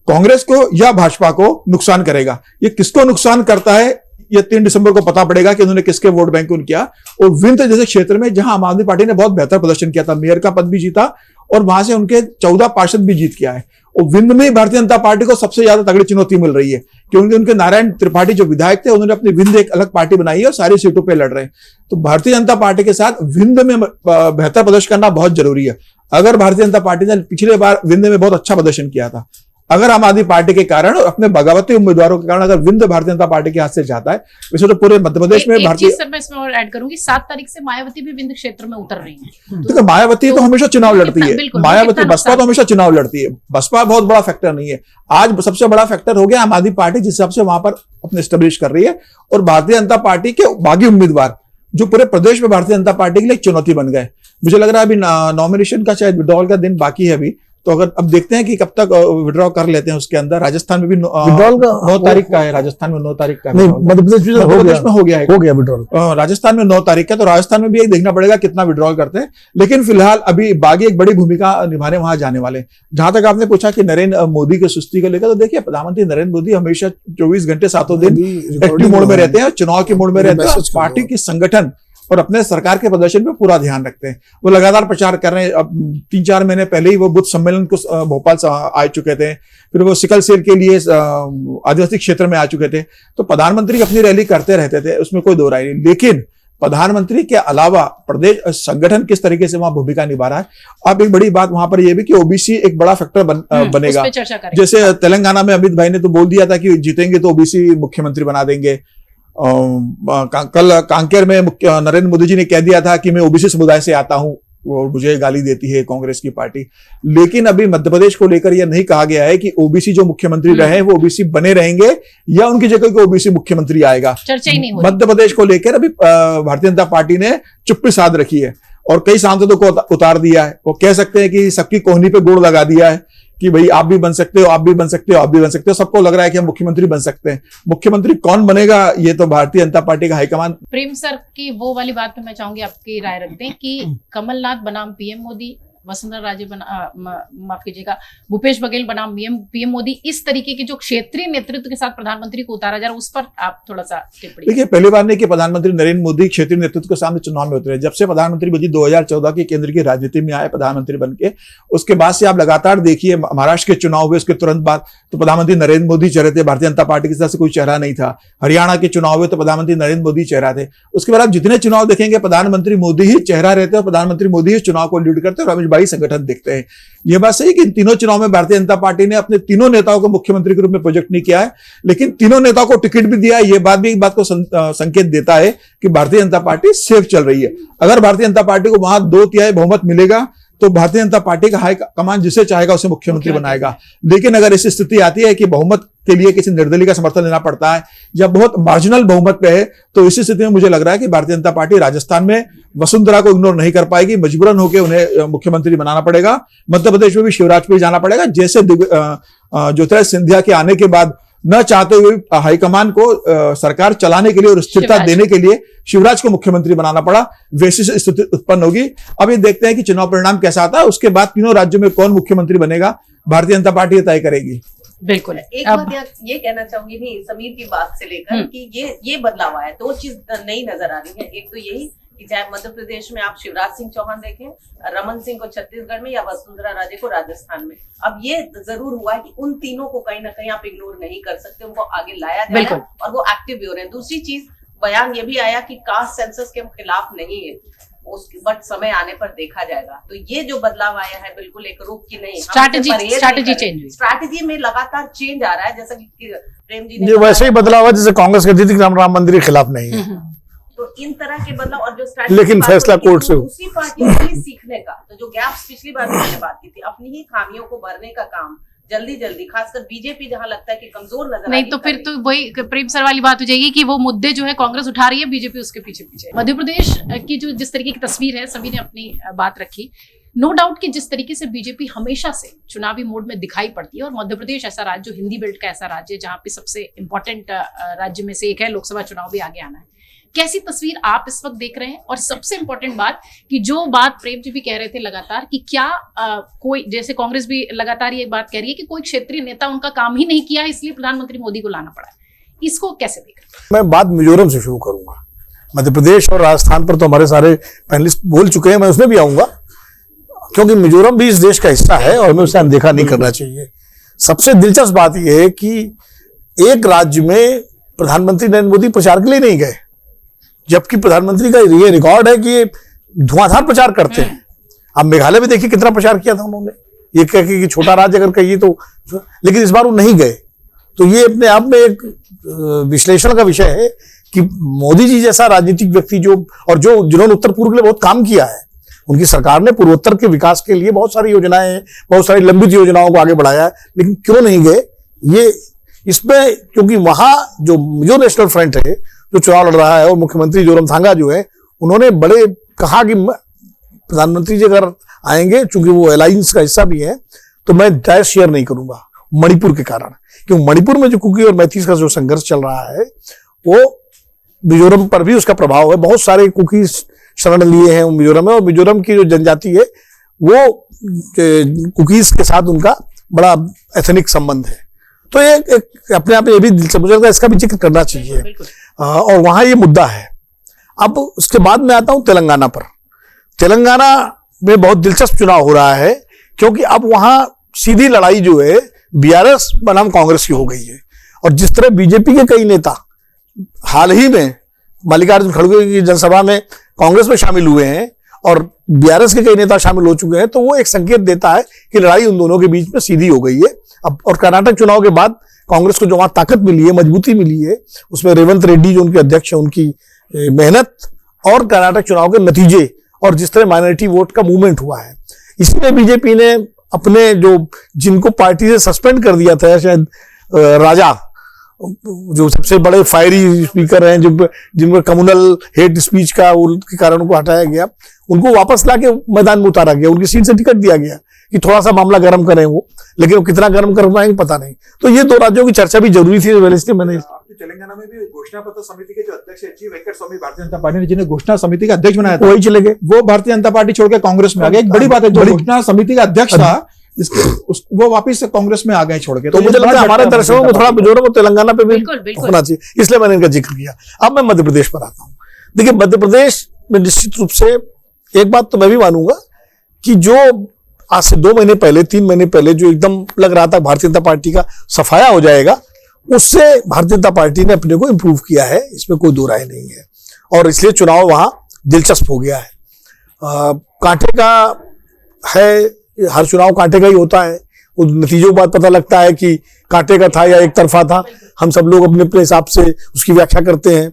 कांग्रेस को या भाजपा को नुकसान करेगा। ये किसको नुकसान करता है, ये 3 दिसंबर को पता पड़ेगा कि उन्होंने किसके वोट बैंक को किया। और विंध जैसे क्षेत्र में जहां आम आदमी पार्टी ने बहुत बेहतर प्रदर्शन किया था, मेयर का पद भी जीता और वहां से उनके 14 पार्षद भी जीत के आए, और विंध में भारतीय जनता पार्टी को सबसे ज्यादा तगड़ी चुनौती मिल रही है, क्योंकि उनके नारायण त्रिपाठी जो विधायक थे, उन्होंने अपनी विंध एक अलग पार्टी बनाई है और सारी सीटों पर लड़ रहे हैं। तो भारतीय जनता पार्टी के साथ विंध में बेहतर प्रदर्शन करना बहुत जरूरी है। अगर भारतीय जनता पार्टी ने पिछले बार विंध में बहुत अच्छा प्रदर्शन किया था, अगर आम आदमी पार्टी के कारण और अपने बगावती उम्मीदवारों के कारण अगर विंध्य भारतीय जनता पार्टी के हाथ से जाता है, वैसे तो पूरे मध्य प्रदेश में भारतीय, सर मैं इसमें और ऐड करूंगी, 7 तारीख से मायावती भी विंध्य क्षेत्र में उतर रही है। तो मायावती तो हमेशा चुनाव लड़ती है, मायावती, बसपा तो हमेशा चुनाव लड़ती है, बसपा बहुत बड़ा फैक्टर नहीं है। आज सबसे बड़ा फैक्टर हो गया आम आदमी पार्टी, जिस हिसाब से वहां पर अपने स्टेब्लिश कर रही है, और भारतीय जनता पार्टी के बागी उम्मीदवार जो पूरे प्रदेश में भारतीय जनता पार्टी के लिए एक चुनौती बन गए। मुझे लग रहा है अभी नॉमिनेशन का शायद विड्रॉल का दिन बाकी है अभी, तो अगर अब देखते हैं कि कब तक विड्रॉ कर लेते हैं। उसके अंदर राजस्थान में भी विड्रॉल का 9 तारीख का है, राजस्थान में 9 तारीख का, मध्य प्रदेश में हो गया विड्रॉल, राजस्थान में 9 तारीख का। तो राजस्थान में भी एक देखना पड़ेगा कितना विड्रॉल करते हैं, लेकिन फिलहाल अभी बागी एक बड़ी भूमिका निभाने वहां जाने वाले। जहां तक आपने पूछा कि नरेंद्र मोदी की सुस्ती को लेकर, तो देखिए प्रधानमंत्री नरेंद्र मोदी हमेशा 24 घंटे 7 दिन एक्टिव मोड में रहते हैं, चुनाव के मोड में रहते हैं, पार्टी की संगठन और अपने सरकार के प्रदर्शन पे पूरा ध्यान रखते हैं। वो लगातार प्रचार कर रहे हैं। अब 3-4 महीने पहले ही वो बुद्ध सम्मेलन को भोपाल से आ चुके थे, फिर वो सिकल सेल के लिए आदिवासी क्षेत्र में आ चुके थे। तो प्रधानमंत्री अपनी रैली करते रहते थे, उसमें कोई दो राय नहीं। लेकिन प्रधानमंत्री के अलावा प्रदेश संगठन किस तरीके से वहां भूमिका निभा रहा है। अब एक बड़ी बात वहां पर यह भी कि ओबीसी एक बड़ा फैक्टर बनेगा। जैसे तेलंगाना में अमित भाई ने तो बोल दिया था कि जीतेंगे तो ओबीसी मुख्यमंत्री बना देंगे। कल कांकेर में नरेंद्र मोदी जी ने कह दिया था कि मैं ओबीसी समुदाय से आता हूं, और मुझे गाली देती है कांग्रेस की पार्टी। लेकिन अभी मध्य प्रदेश को लेकर यह नहीं कहा गया है कि ओबीसी जो मुख्यमंत्री रहे वो ओबीसी बने रहेंगे या उनकी जगह कोई ओबीसी मुख्यमंत्री आएगा। चर्चा ही नहीं मध्य प्रदेश को लेकर अभी भारतीय जनता पार्टी ने चुप्पी साध रखी है और कई सांसदों को उतार दिया है। वो कह सकते हैं कि सबकी कोहनी पे गुड़ लगा दिया है कि भाई आप भी बन सकते हो, आप भी बन सकते हो, आप भी बन सकते हो। सबको लग रहा है कि हम मुख्यमंत्री बन सकते हैं। मुख्यमंत्री कौन बनेगा ये तो भारतीय जनता पार्टी का हाईकमान। प्रेम सर की वो वाली बात पे मैं चाहूंगी आपकी राय रखते हैं कि कमलनाथ बनाम पीएम मोदी, वसुंधरा राजे माफ कीजिएगा, भूपेश बघेल बनाम पीएम मोदी, इस तरीके के जो क्षेत्रीय नेतृत्व के साथ प्रधानमंत्री को उतारा जा रहा है, उस पर आप थोड़ा सा टिप्पणी। देखिए, पहली बार नहीं कि प्रधानमंत्री नरेंद्र मोदी क्षेत्रीय नेतृत्व के सामने चुनाव में उतरे। जब से प्रधानमंत्री मोदी 2014 के केंद्र की राजनीति में आए प्रधानमंत्री बनके, उसके बाद से आप लगातार देखिए, महाराष्ट्र के चुनाव हुए उसके तुरंत बाद तो प्रधानमंत्री नरेंद्र मोदी चेहरे थे, भारतीय जनता पार्टी की तरफ से कोई चेहरा नहीं था। हरियाणा के चुनाव हुए तो प्रधानमंत्री नरेंद्र मोदी चेहरा थे। उसके बाद आप जितने चुनाव देखेंगे प्रधानमंत्री मोदी ही चेहरा रहते और प्रधानमंत्री मोदी ही चुनाव को लीड करते और रमेश भाई संगठन देखते हैं। यह बात सही कि इन तीनों चुनाव में भारतीय जनता पार्टी ने अपने तीनों नेताओं को मुख्यमंत्री के रूप में प्रोजेक्ट नहीं किया है, लेकिन तीनों नेताओं को टिकट भी दिया है। यह बात भी एक बात को संकेत देता है कि भारतीय जनता पार्टी सेफ चल रही है। अगर भारतीय जनता पार्टी को वहां 2/3 बहुमत मिलेगा तो भारतीय जनता पार्टी का हाई कमान जिसे चाहेगा उसे मुख्यमंत्री बनाएगा। लेकिन अगर ऐसी स्थिति आती है कि बहुमत के लिए किसी निर्दलीय का समर्थन लेना पड़ता है या बहुत मार्जिनल बहुमत पे है, तो इसी स्थिति में मुझे लग रहा है कि भारतीय जनता पार्टी राजस्थान में वसुंधरा को इग्नोर नहीं कर पाएगी, मजबूरन होकर उन्हें मुख्यमंत्री बनाना पड़ेगा। मध्य प्रदेश में भी शिवराज पे जाना पड़ेगा। जैसे ज्योतिरादित्य सिंधिया के आने के बाद न चाहते हुए हाईकमान को सरकार चलाने के लिए और स्थिरता देने के लिए शिवराज को मुख्यमंत्री बनाना पड़ा, वैसी स्थिति उत्पन्न होगी। अब ये देखते हैं कि चुनाव परिणाम कैसा आता है, उसके बाद तीनों राज्यों में कौन मुख्यमंत्री बनेगा भारतीय जनता पार्टी तय करेगी। बिल्कुल। एक बात ये कहना चाहूंगी नहीं समीर की बात से लेकर कि ये बदलाव आया, 2 चीज नई नजर आ रही है। एक तो यही कि चाहे मध्य प्रदेश में आप शिवराज सिंह चौहान देखें, रमन सिंह को छत्तीसगढ़ में या वसुंधरा राजे को राजस्थान में, अब ये जरूर हुआ है कि उन तीनों को कहीं ना कहीं आप इग्नोर नहीं कर सकते, उनको आगे लाया जा रहा है और वो एक्टिव भी हो रहे हैं। दूसरी चीज बयान ये भी आया कि कास्ट सेंसस के खिलाफ नहीं है, बट समय आने पर देखा जाएगा। तो ये जो बदलाव आया है बिल्कुल एक रूप की नहीं, स्ट्रैटेजी में लगातार चेंज आ रहा है। जैसा कि प्रेम जी ने वैसे ही बदलाव है जैसे कांग्रेस कहती थी कि राम मंदिर के खिलाफ नहीं है। तो इन तरह के बदलाव और जो स्ट्रैटेजी, लेकिन फैसला कोर्ट से दूसरी पार्टी को सीखने का, तो जो गैप्स पिछली बार हमने बात की थी, अपनी ही खामियों को भरने का काम जल्दी जल्दी, खासकर बीजेपी जहां लगता है कि कमजोर नजर नहीं तो फिर तो वही प्रेम सर वाली बात हो जाएगी कि वो मुद्दे जो है कांग्रेस उठा रही है, बीजेपी उसके पीछे पीछे। मध्य प्रदेश की जो जिस तरीके की तस्वीर है, सभी ने अपनी बात रखी। नो डाउट कि जिस तरीके से बीजेपी हमेशा से चुनावी मोड में दिखाई पड़ती है, और मध्य प्रदेश ऐसा राज्य जो हिंदी बेल्ट का ऐसा राज्य है जहाँ पे सबसे इंपॉर्टेंट राज्य में से एक है, लोकसभा चुनाव भी आगे आना है। कैसी तस्वीर आप इस वक्त देख रहे हैं? और सबसे इंपॉर्टेंट बात कि जो बात प्रेम जी भी कह रहे थे लगातार कि क्या कोई, जैसे कांग्रेस भी लगातार ये बात कह रही है कि कोई क्षेत्रीय नेता उनका काम ही नहीं किया, इसलिए प्रधानमंत्री मोदी को लाना पड़ा, इसको कैसे देख रहे हैं? मैं बात मिजोरम से शुरू करूंगा। मध्य प्रदेश और राजस्थान पर तो हमारे सारे पैनलिस्ट बोल चुके हैं, मैं उसमें भी आऊंगा, क्योंकि मिजोरम भी इस देश का हिस्सा है और हमें उसे अनदेखा नहीं करना चाहिए। सबसे दिलचस्प बात यह है कि एक राज्य में प्रधानमंत्री नरेंद्र मोदी प्रचार के लिए नहीं गए, जबकि प्रधानमंत्री का ये रिकॉर्ड है कि ये धुआंधार प्रचार करते हैं। अब मेघालय में देखिए कितना प्रचार किया था उन्होंने, ये कह के कि छोटा राज्य अगर कहिए तो, लेकिन इस बार वो नहीं गए। तो ये अपने आप में एक विश्लेषण का विषय है कि मोदी जी जैसा राजनीतिक व्यक्ति जिन्होंने उत्तर पूर्व के लिए बहुत काम किया है, उनकी सरकार ने पूर्वोत्तर के विकास के लिए बहुत सारी योजनाएं, बहुत सारी लंबित योजनाओं को आगे बढ़ाया है, लेकिन क्यों नहीं गए ये इसमें, क्योंकि वहां जो मिजो नेशनल फ्रंट है जो चुनाव लड़ रहा है, और मुख्यमंत्री जोरमथांगा जो है, उन्होंने बड़े कहा कि प्रधानमंत्री जी अगर आएंगे, चूंकि वो अलायंस का हिस्सा भी है, तो मैं डायरेक्ट शेयर नहीं करूंगा मणिपुर के कारण, क्योंकि मणिपुर में जो कुकी और मैथीस का जो संघर्ष चल रहा है वो मिजोरम पर भी उसका प्रभाव है। बहुत सारे कुकी शरण लिए हैं मिजोरम में, और मिजोरम की जो जनजाति है वो कुकीज के साथ उनका बड़ा एथनिक संबंध है। तो ये अपने आप में ये भी मुझे लगता है इसका भी जिक्र करना चाहिए, और वहां ये मुद्दा है। अब उसके बाद मैं आता हूं तेलंगाना पर। तेलंगाना में बहुत दिलचस्प चुनाव हो रहा है, क्योंकि अब वहां सीधी लड़ाई जो है बीआरएस बनाम कांग्रेस की हो गई है। और जिस तरह बीजेपी के कई नेता हाल ही में मल्लिकार्जुन खड़गे की जनसभा में कांग्रेस में शामिल हुए हैं और बीआरएस के कई नेता शामिल हो चुके हैं, तो वो एक संकेत देता है कि लड़ाई उन दोनों के बीच में सीधी हो गई है। अब और कर्नाटक चुनाव के बाद कांग्रेस को जो वहां ताकत मिली है, मजबूती मिली है, उसमें रेवंत रेड्डी जो उनके अध्यक्ष है, उनकी मेहनत और कर्नाटक चुनाव के नतीजे और जिस तरह माइनॉरिटी वोट का मूवमेंट हुआ है, इसलिए बीजेपी ने अपने जिनको पार्टी से सस्पेंड कर दिया था, शायद राजा जो सबसे बड़े फायरी स्पीकर हैं, जिनको कम्युनल हेट स्पीच का उनके कारण उनको हटाया गया, उनको वापस लाके मैदान में उतारा गया, उनकी सीट से टिकट दिया गया कि थोड़ा सा मामला गर्म करें वो, लेकिन वो कितना गर्म कर पाएंगे पता नहीं। तो ये दो राज्यों की चर्चा भी जरूरी थी। मैंने तेलंगाना में भी घोषणा पत्र समिति के जो अध्यक्ष है जी वेंकट स्वामी, भारतीय जनता पार्टी ने जिन्हें घोषणा समिति का अध्यक्ष बनाया था, वही चले गए, वो भारतीय जनता पार्टी छोड़कर कांग्रेस में आ गए। एक बड़ी बात है, जो घोषणा समिति का अध्यक्ष था वो वापिस कांग्रेस में आ गए छोड़ के। तो मुझे लगता है हमारे दर्शकों को थोड़ा मिजोरम और तेलंगाना पे भी होना चाहिए, इसलिए मैंने इनका जिक्र किया। अब मैं मध्य प्रदेश पर आता हूं। देखिए, मध्य प्रदेश में निश्चित रूप से एक बात तो मैं भी मानूंगा कि जो आज से 2 महीने पहले, 3 महीने पहले जो एकदम लग रहा था भारतीय जनता पार्टी का सफाया हो जाएगा, उससे भारतीय जनता पार्टी ने अपने को इंप्रूव किया है, इसमें कोई दो राय नहीं है। और इसलिए चुनाव वहां दिलचस्प हो गया है। कांटे का है, हर चुनाव कांटे का ही होता है। उस नतीजों के बाद पता लगता है कि कांटे का था या एक तरफा था। हम सब लोग अपने अपने हिसाब से उसकी व्याख्या करते हैं।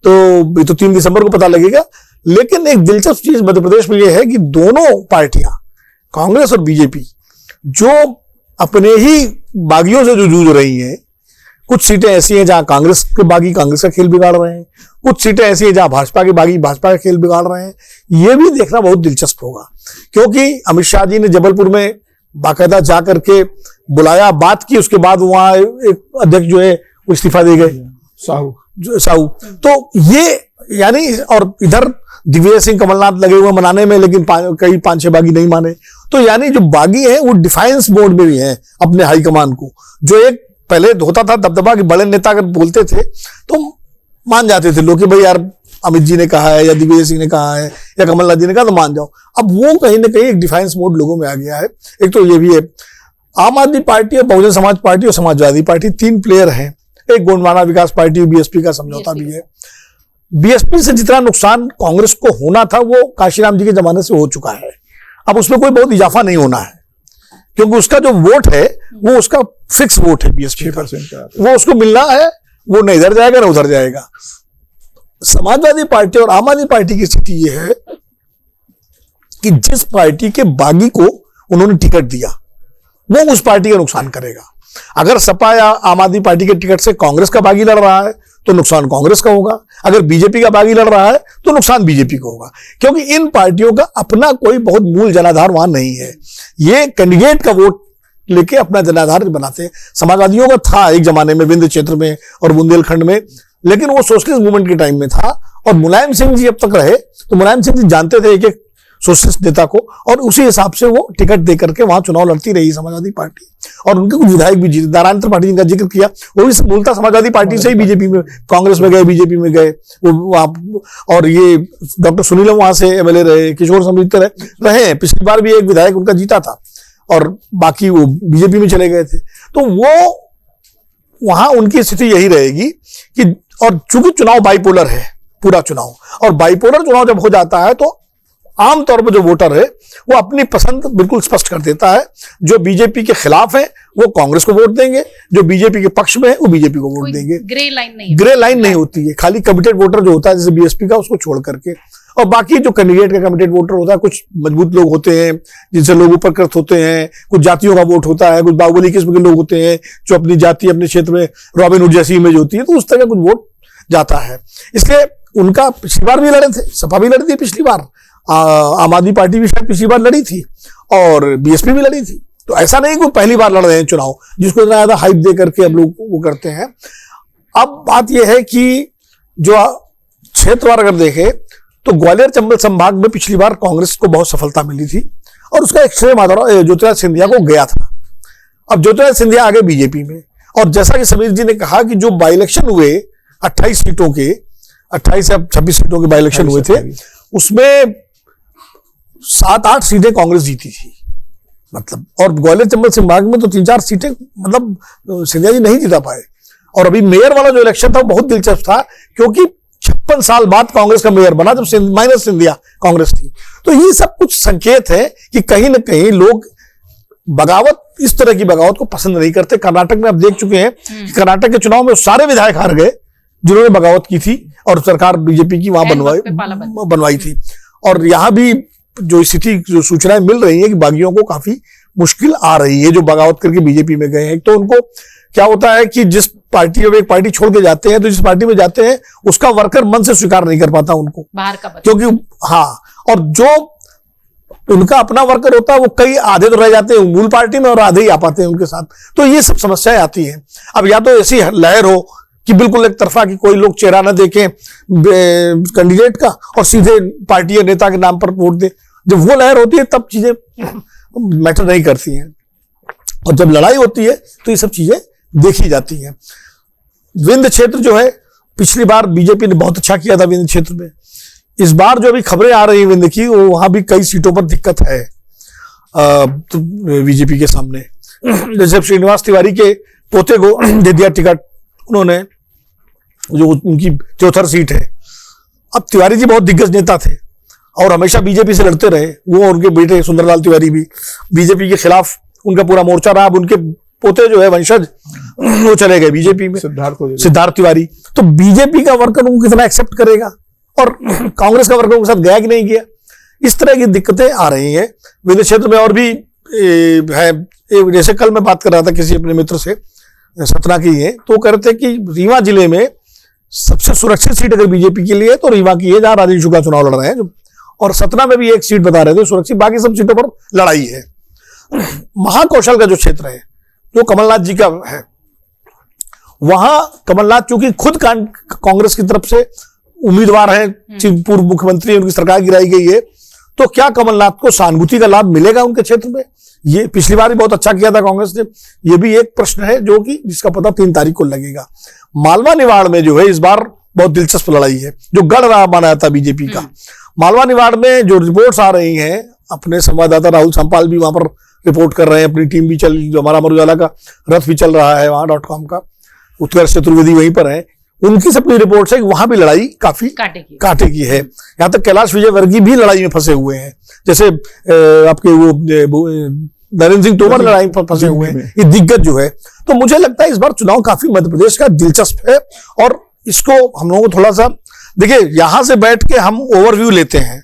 तो 3 दिसंबर को पता लगेगा। लेकिन एक दिलचस्प चीज मध्य प्रदेश में यह है कि दोनों पार्टियां, कांग्रेस और बीजेपी, जो अपने ही बागियों से जो जूझ रही हैं, कुछ सीटें ऐसी हैं जहां कांग्रेस के बागी कांग्रेस का खेल बिगाड़ रहे हैं, कुछ सीटें ऐसी हैं जहां भाजपा के बागी भाजपा का खेल बिगाड़ रहे हैं। ये भी देखना बहुत दिलचस्प होगा, क्योंकि अमित शाह जी ने जबलपुर में बाकायदा जा करके बुलाया, बात की, उसके बाद वहां एक अध्यक्ष जो है वो इस्तीफा दे गए, साहू। तो ये यानी, और इधर दिग्विजय सिंह कमलनाथ लगे हुए मनाने में, लेकिन कई 5-6 बागी नहीं माने। तो यानी जो बागी हैं वो डिफाइंस मोड में भी हैं अपने हाईकमान को। जो एक पहले होता था दबदबा कि बड़े नेता अगर बोलते थे तो मान जाते थे लोग कि भाई यार अमित जी ने कहा है या दिग्विजय सिंह ने कहा है या कमलनाथ जी ने कहा तो मान जाओ। अब वो कहीं ना कहीं एक डिफाइंस मोड लोगों में आ गया है। एक तो ये भी है, आम आदमी पार्टी और बहुजन समाज पार्टी और समाजवादी पार्टी 3 प्लेयर हैं। एक गोंडवाना विकास पार्टी, बीएसपी का समझौता भी है। बीएसपी से जितना नुकसान कांग्रेस को होना था वो काशीराम जी के जमाने से हो चुका है। अब उसमें कोई बहुत इजाफा नहीं होना है, क्योंकि उसका जो वोट है वो उसका फिक्स वोट है, 20% का वो उसको मिलना है, वो न इधर जाएगा न उधर जाएगा। समाजवादी पार्टी और आम आदमी पार्टी की स्थिति ये है कि जिस पार्टी के बागी को उन्होंने टिकट दिया वो उस पार्टी का नुकसान करेगा। अगर सपा या आम आदमी पार्टी के टिकट से कांग्रेस का बागी लड़ रहा है तो नुकसान कांग्रेस का होगा, अगर बीजेपी का बागी लड़ रहा है तो नुकसान बीजेपी को होगा, क्योंकि इन पार्टियों का अपना कोई बहुत मूल जनाधार वहां नहीं है। ये कैंडिडेट का वोट लेके अपना जनाधार बनाते हैं। समाजवादियों का था एक जमाने में विंध्य क्षेत्र में और बुंदेलखंड में, लेकिन वो सोशलिस्ट मूवमेंट के टाइम में था, और मुलायम सिंह जी अब तक रहे तो मुलायम सिंह जी जानते थे एक एक सोशलिस्ट नेता को, और उसी हिसाब से वो टिकट दे करके वहां चुनाव लड़ती रही समाजवादी पार्टी, और उनके कुछ विधायक भी जीते। नारायण त्रिपाठी जिनका जिक्र किया वो भी मूलतः समाजवादी पार्टी से ही बीजेपी में, कांग्रेस में गए, बीजेपी में गए वो। और ये डॉक्टर सुनीलम वहां से एमएलए रहे, किशोर समृत रहे, पिछली बार भी एक विधायक उनका जीता था, और बाकी वो बीजेपी में चले गए थे। तो वो वहां उनकी स्थिति यही रहेगी कि, और चूंकि चुनाव बाइपोलर है पूरा चुनाव, और बाइपोलर चुनाव जब हो जाता है तो आमतौर पर जो वोटर है वो अपनी पसंद बिल्कुल स्पष्ट कर देता है। जो बीजेपी के खिलाफ है वो कांग्रेस को वोट देंगे, जो बीजेपी के पक्ष में है वो बीजेपी को वोट देंगे। ग्रे लाइन नहीं होती है, खाली कमिटेड वोटर जो होता है जैसे बीएसपी का, उसको छोड़ करके, और बाकी जो कैंडिडेट का कमिटेड वोटर होता है, कुछ मजबूत लोग होते हैं जिनसे लोग उपकृत होते हैं, कुछ जातियों का वोट होता है, कुछ बाहुबली किस्म के लोग होते हैं जो अपनी जाति अपने क्षेत्र में रॉबिन हुड जैसी इमेज होती है, तो उस तरह कुछ वोट जाता है। इसलिए उनका पिछली बार भी लड़े थे, सपा भी लड़ी थी पिछली बार, आम आदमी पार्टी भी शायद पिछली बार लड़ी थी, और बीएसपी भी लड़ी थी। तो ऐसा नहीं कि पहली बार लड़ रहे हैं चुनाव जिसको इतना ज्यादा हाइप दे करके हम लोग वो करते हैं। अब बात यह है कि जो क्षेत्रवार अगर देखें तो ग्वालियर चंबल संभाग में पिछली बार कांग्रेस को बहुत सफलता मिली थी, और उसका एक श्रेय ज्योतिरादित्य सिंधिया को गया था। अब ज्योतिरादित्य सिंधिया आगे बीजेपी में, और जैसा कि समीर जी ने कहा कि जो बाई इलेक्शन हुए 28 सीटों के, 28 या 26 सीटों के बाई इलेक्शन हुए थे, उसमें 7-8 सीटें कांग्रेस जीती थी, मतलब, और ग्वालियर चंबल संभाग में तो 3-4 सीटें मतलब सिंधिया जी नहीं जीता पाए। और अभी मेयर वाला जो इलेक्शन था वो बहुत दिलचस्प था, क्योंकि 56 साल बाद कांग्रेस का मेयर बना, जब माइनस सिंधिया कांग्रेस थी। तो ये सब कुछ संकेत है कि कहीं ना कहीं लोग बगावत, इस तरह की बगावत को पसंद नहीं करते। कर्नाटक में आप देख चुके हैं कि कर्नाटक के चुनाव में सारे विधायक हार गए जिन्होंने बगावत की थी, और सरकार बीजेपी की वहां बनवाई थी। और यहां भी जो स्थिति, जो सूचनाएं मिल रही है कि बागियों को काफी मुश्किल आ रही है जो बगावत करके बीजेपी में गए हैं। तो उनको क्या होता है कि जिस पार्टी, जब एक पार्टी छोड़ के जाते हैं तो जिस पार्टी में जाते हैं उसका वर्कर मन से स्वीकार नहीं कर पाता उनको, बाहर का, क्योंकि हाँ, और जो उनका अपना वर्कर होता है वो कई आधे तो रह जाते हैं मूल पार्टी में और आधे ही आ पाते हैं उनके साथ। तो ये सब समस्याएं आती हैं। अब या तो ऐसी लहर हो कि बिल्कुल एक तरफा की, कोई लोग चेहरा ना देखें कैंडिडेट का और सीधे पार्टी या नेता के नाम पर वोट दे। जब वो लहर होती है तब चीजें मैटर नहीं करती हैं, और जब लड़ाई होती है तो ये सब चीजें देखी जाती हैं। विंध्य क्षेत्र जो है, पिछली बार बीजेपी ने बहुत अच्छा किया था विंध्य क्षेत्र में। इस बार जो अभी खबरें आ रही है विंध्य की, वो वहां भी कई सीटों पर दिक्कत है तो बीजेपी के सामने। जैसे श्रीनिवास तिवारी के पोते को दे दिया टिकट उन्होंने, जो उनकी चौथर सीट है। अब तिवारी जी बहुत दिग्गज नेता थे और हमेशा बीजेपी से लड़ते रहे, वो और उनके बेटे सुंदरलाल तिवारी भी बीजेपी के खिलाफ उनका पूरा मोर्चा रहा। अब उनके पोते जो है वंशज, वो चले गए बीजेपी में, सिद्धार्थ तिवारी। तो बीजेपी का वर्कर उनको कितना एक्सेप्ट करेगा, और कांग्रेस का वर्कर उनके साथ गया कि नहीं गया, इस तरह की दिक्कतें आ रही हैं विंध्य क्षेत्र में। और भी है, जैसे कल मैं बात कर रहा था किसी अपने मित्र से, सतना की है, तो कह रहे थे कि रीवा जिले में सबसे सुरक्षित सीट अगर बीजेपी के लिए तो रीवा की है, जहां राजेश शुक्ला चुनाव लड़ रहे हैं, और सतना में भी एक सीट बता रहे थे सुरक्षित, बाकी सब सीटों पर लड़ाई है। महाकौशल का जो क्षेत्र है, जो कमलनाथ जी का है, वहां कमलनाथ चूंकि खुद कांग्रेस की तरफ से उम्मीदवार हैं, पूर्व मुख्यमंत्री, उनकी सरकार गिराई गई है, तो क्या कमलनाथ को सहानुभूति का लाभ मिलेगा उनके क्षेत्र में? ये पिछली बार भी बहुत अच्छा किया था कांग्रेस ने, ये भी एक प्रश्न है जो कि जिसका पता 3 तारीख को लगेगा। मालवा निवाड़ में जो है इस बार बहुत दिलचस्प लड़ाई है, जो गढ़ रहा बनाया था बीजेपी का। मालवा निवाड़ में जो रिपोर्ट्स आ रही हैं, अपने संवाददाता राहुल संपाल भी वहां पर रिपोर्ट कर रहे हैं, अपनी टीम भी जो हमारा अमर उजाला का रथ भी चल रहा है वहां .com का, उत्कर्ष चतुर्वेदी वहीं पर है, उनकी सबकी रिपोर्ट है कि वहां भी लड़ाई काफी कांटे की है। यहां तक कैलाश विजयवर्गीय भी लड़ाई में फंसे हुए हैं, जैसे आपके वो नरेंद्र सिंह तोमर लड़ाई में फंसे हुए हैं, ये दिग्गज जो है। तो मुझे लगता है इस बार चुनाव काफी मध्य प्रदेश का दिलचस्प है, और इसको हम लोगों को थोड़ा सा देखिए, यहां से बैठ के हम ओवरव्यू लेते हैं,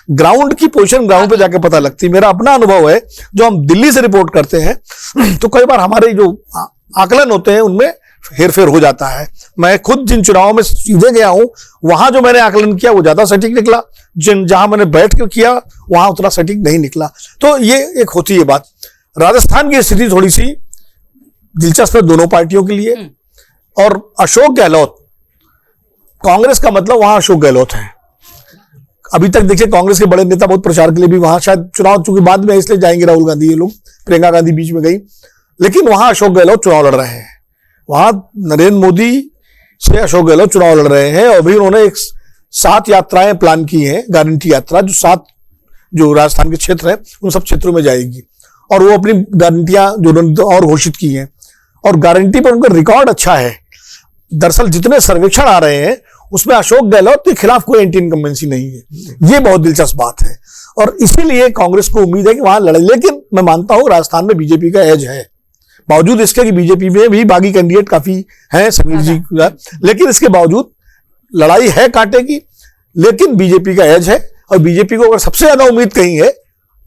ग्राउंड की पोजीशन ग्राउंड पे जाके पता लगती है। मेरा अपना अनुभव है, जो हम दिल्ली से रिपोर्ट करते हैं तो कई बार हमारे जो आकलन होते हैं उनमें हेरफेर हो जाता है। मैं खुद जिन चुनावों में सीधे गया हूं, वहां जो मैंने आकलन किया वो ज्यादा सटीक निकला, जहां मैंने बैठ के किया वहां उतना सटीक नहीं निकला। तो ये एक होती है बात। राजस्थान की स्थिति थोड़ी सी दिलचस्प है दोनों पार्टियों के लिए। और अशोक गहलोत, कांग्रेस का मतलब वहां अशोक गहलोत है। अभी तक देखिए कांग्रेस के बड़े नेता बहुत प्रचार के लिए भी वहां, शायद चुनाव चूंकि बाद में इसलिए जाएंगे राहुल गांधी, ये लोग, प्रियंका गांधी बीच में गई, लेकिन वहां अशोक गहलोत चुनाव लड़ रहे हैं। वहां नरेंद्र मोदी से अशोक गहलोत चुनाव लड़ रहे हैं और भी उन्होंने एक 7 यात्राएं प्लान की हैं, गारंटी यात्रा, जो 7 जो राजस्थान के क्षेत्र है उन सब क्षेत्रों में जाएगी। और वो अपनी गारंटियां जो उन्होंने और घोषित की हैं, और गारंटी पर उनका रिकॉर्ड अच्छा है। दरअसल जितने सर्वेक्षण आ रहे हैं उसमें अशोक गहलोत के खिलाफ कोई एंटी इनकम्बेंसी नहीं है। ये बहुत दिलचस्प बात है और इसीलिए कांग्रेस को उम्मीद है कि वहां लड़े। लेकिन मैं मानता हूं राजस्थान में बीजेपी का एज है, बावजूद इसके कि बीजेपी में भी बागी कैंडिडेट काफी हैं, समीर जी, लेकिन इसके बावजूद लड़ाई है कांटे की। लेकिन बीजेपी का एज है और बीजेपी को अगर सबसे ज्यादा उम्मीद कहीं है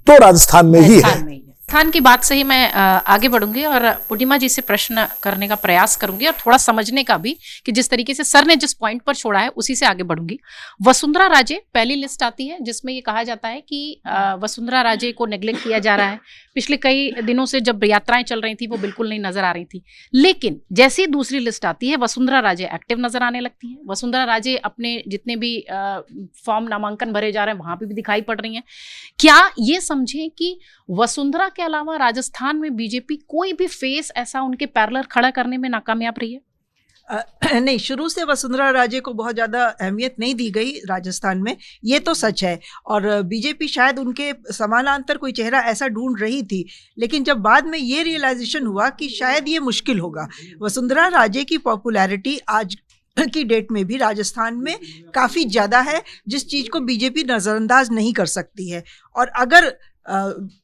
तो राजस्थान में ही है। राजस्थान की बात से ही मैं आगे बढ़ूंगी और पूर्णिमा जी से प्रश्न करने का प्रयास करूंगी और थोड़ा समझने का भी कि जिस तरीके से सर ने जिस पॉइंट पर छोड़ा है उसी से आगे बढ़ूंगी। वसुंधरा राजे पहली लिस्ट आती है जिसमें ये कहा जाता है कि वसुंधरा राजे को नेग्लेक्ट किया जा रहा है। पिछले कई दिनों से जब यात्राएं चल रही थी वो बिल्कुल नहीं नजर आ रही थी, लेकिन जैसे ही दूसरी लिस्ट आती है वसुंधरा राजे एक्टिव नजर आने लगती है। वसुंधरा राजे अपने जितने भी फॉर्म नामांकन भरे जा रहे हैं वहां पे भी दिखाई पड़ रही हैं। क्या ये समझें कि वसुंधरा के अलावा राजस्थान में बीजेपी कोई भी फेस ऐसा उनके पैरेलल खड़ा करने में नाकामयाब रही है? नहीं, शुरू से वसुंधरा राजे को बहुत ज़्यादा अहमियत नहीं दी गई राजस्थान में, ये तो सच है। और बीजेपी शायद उनके समानांतर कोई चेहरा ऐसा ढूंढ रही थी, लेकिन जब बाद में ये रियलाइजेशन हुआ कि शायद ये मुश्किल होगा। वसुंधरा राजे की पॉपुलैरिटी आज की डेट में भी राजस्थान में काफ़ी ज़्यादा है, जिस चीज़ को बीजेपी नज़रअंदाज नहीं कर सकती है। और अगर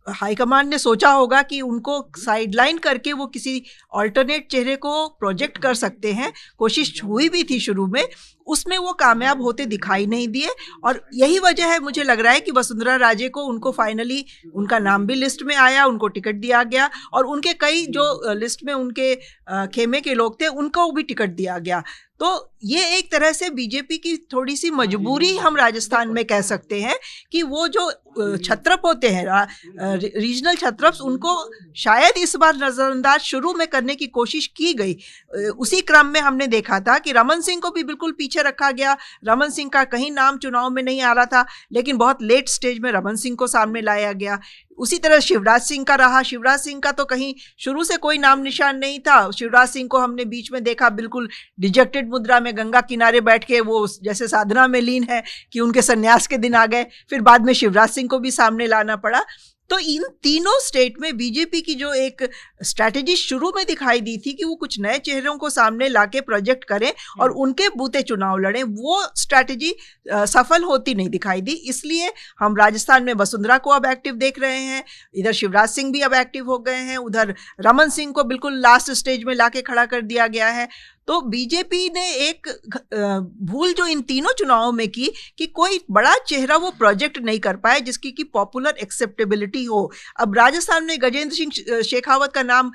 हाईकमान ने सोचा होगा कि उनको साइडलाइन करके वो किसी ऑल्टरनेट चेहरे को प्रोजेक्ट कर सकते हैं, कोशिश हुई भी थी शुरू में, उसमें वो कामयाब होते दिखाई नहीं दिए। और यही वजह है मुझे लग रहा है कि वसुंधरा राजे को उनको फाइनली उनका नाम भी लिस्ट में आया, उनको टिकट दिया गया और उनके कई जो लिस्ट में उनके खेमे के लोग थे उनको भी टिकट दिया गया। तो ये एक तरह से बीजेपी की थोड़ी सी मजबूरी हम राजस्थान में कह सकते हैं कि वो जो छत्रप होते हैं रीजनल छत्रप्स, उनको शायद इस बार नज़रअंदाज शुरू में करने की कोशिश की गई। उसी क्रम में हमने देखा था कि रमन सिंह को भी बिल्कुल पीछे रखा गया। रमन सिंह का कहीं नाम चुनाव में नहीं आ रहा था, लेकिन बहुत लेट स्टेज में रमन सिंह को सामने लाया गया। उसी तरह शिवराज सिंह का रहा। शिवराज सिंह का तो कहीं शुरू से कोई नाम निशान नहीं था। शिवराज सिंह को हमने बीच में देखा बिल्कुल डिजेक्टेड मुद्रा में गंगा किनारे बैठ के, वो जैसे साधना में लीन है कि उनके संन्यास के दिन आ गए। फिर बाद में शिवराज सिंह को भी सामने लाना पड़ा। तो इन तीनों स्टेट में बीजेपी की जो एक स्ट्रैटेजी शुरू में दिखाई दी थी कि वो कुछ नए चेहरों को सामने लाके प्रोजेक्ट करें और उनके बूते चुनाव लड़ें, वो स्ट्रैटेजी सफल होती नहीं दिखाई दी। इसलिए हम राजस्थान में वसुंधरा को अब एक्टिव देख रहे हैं, इधर शिवराज सिंह भी अब एक्टिव हो गए हैं, उधर रमन सिंह को बिल्कुल लास्ट स्टेज में लाके खड़ा कर दिया गया है। तो बीजेपी ने एक भूल जो इन तीनों चुनावों में की कि कोई बड़ा चेहरा वो प्रोजेक्ट नहीं कर पाए जिसकी की पॉपुलर एक्सेप्टेबिलिटी हो। अब राजस्थान में गजेंद्र सिंह शेखावत का नाम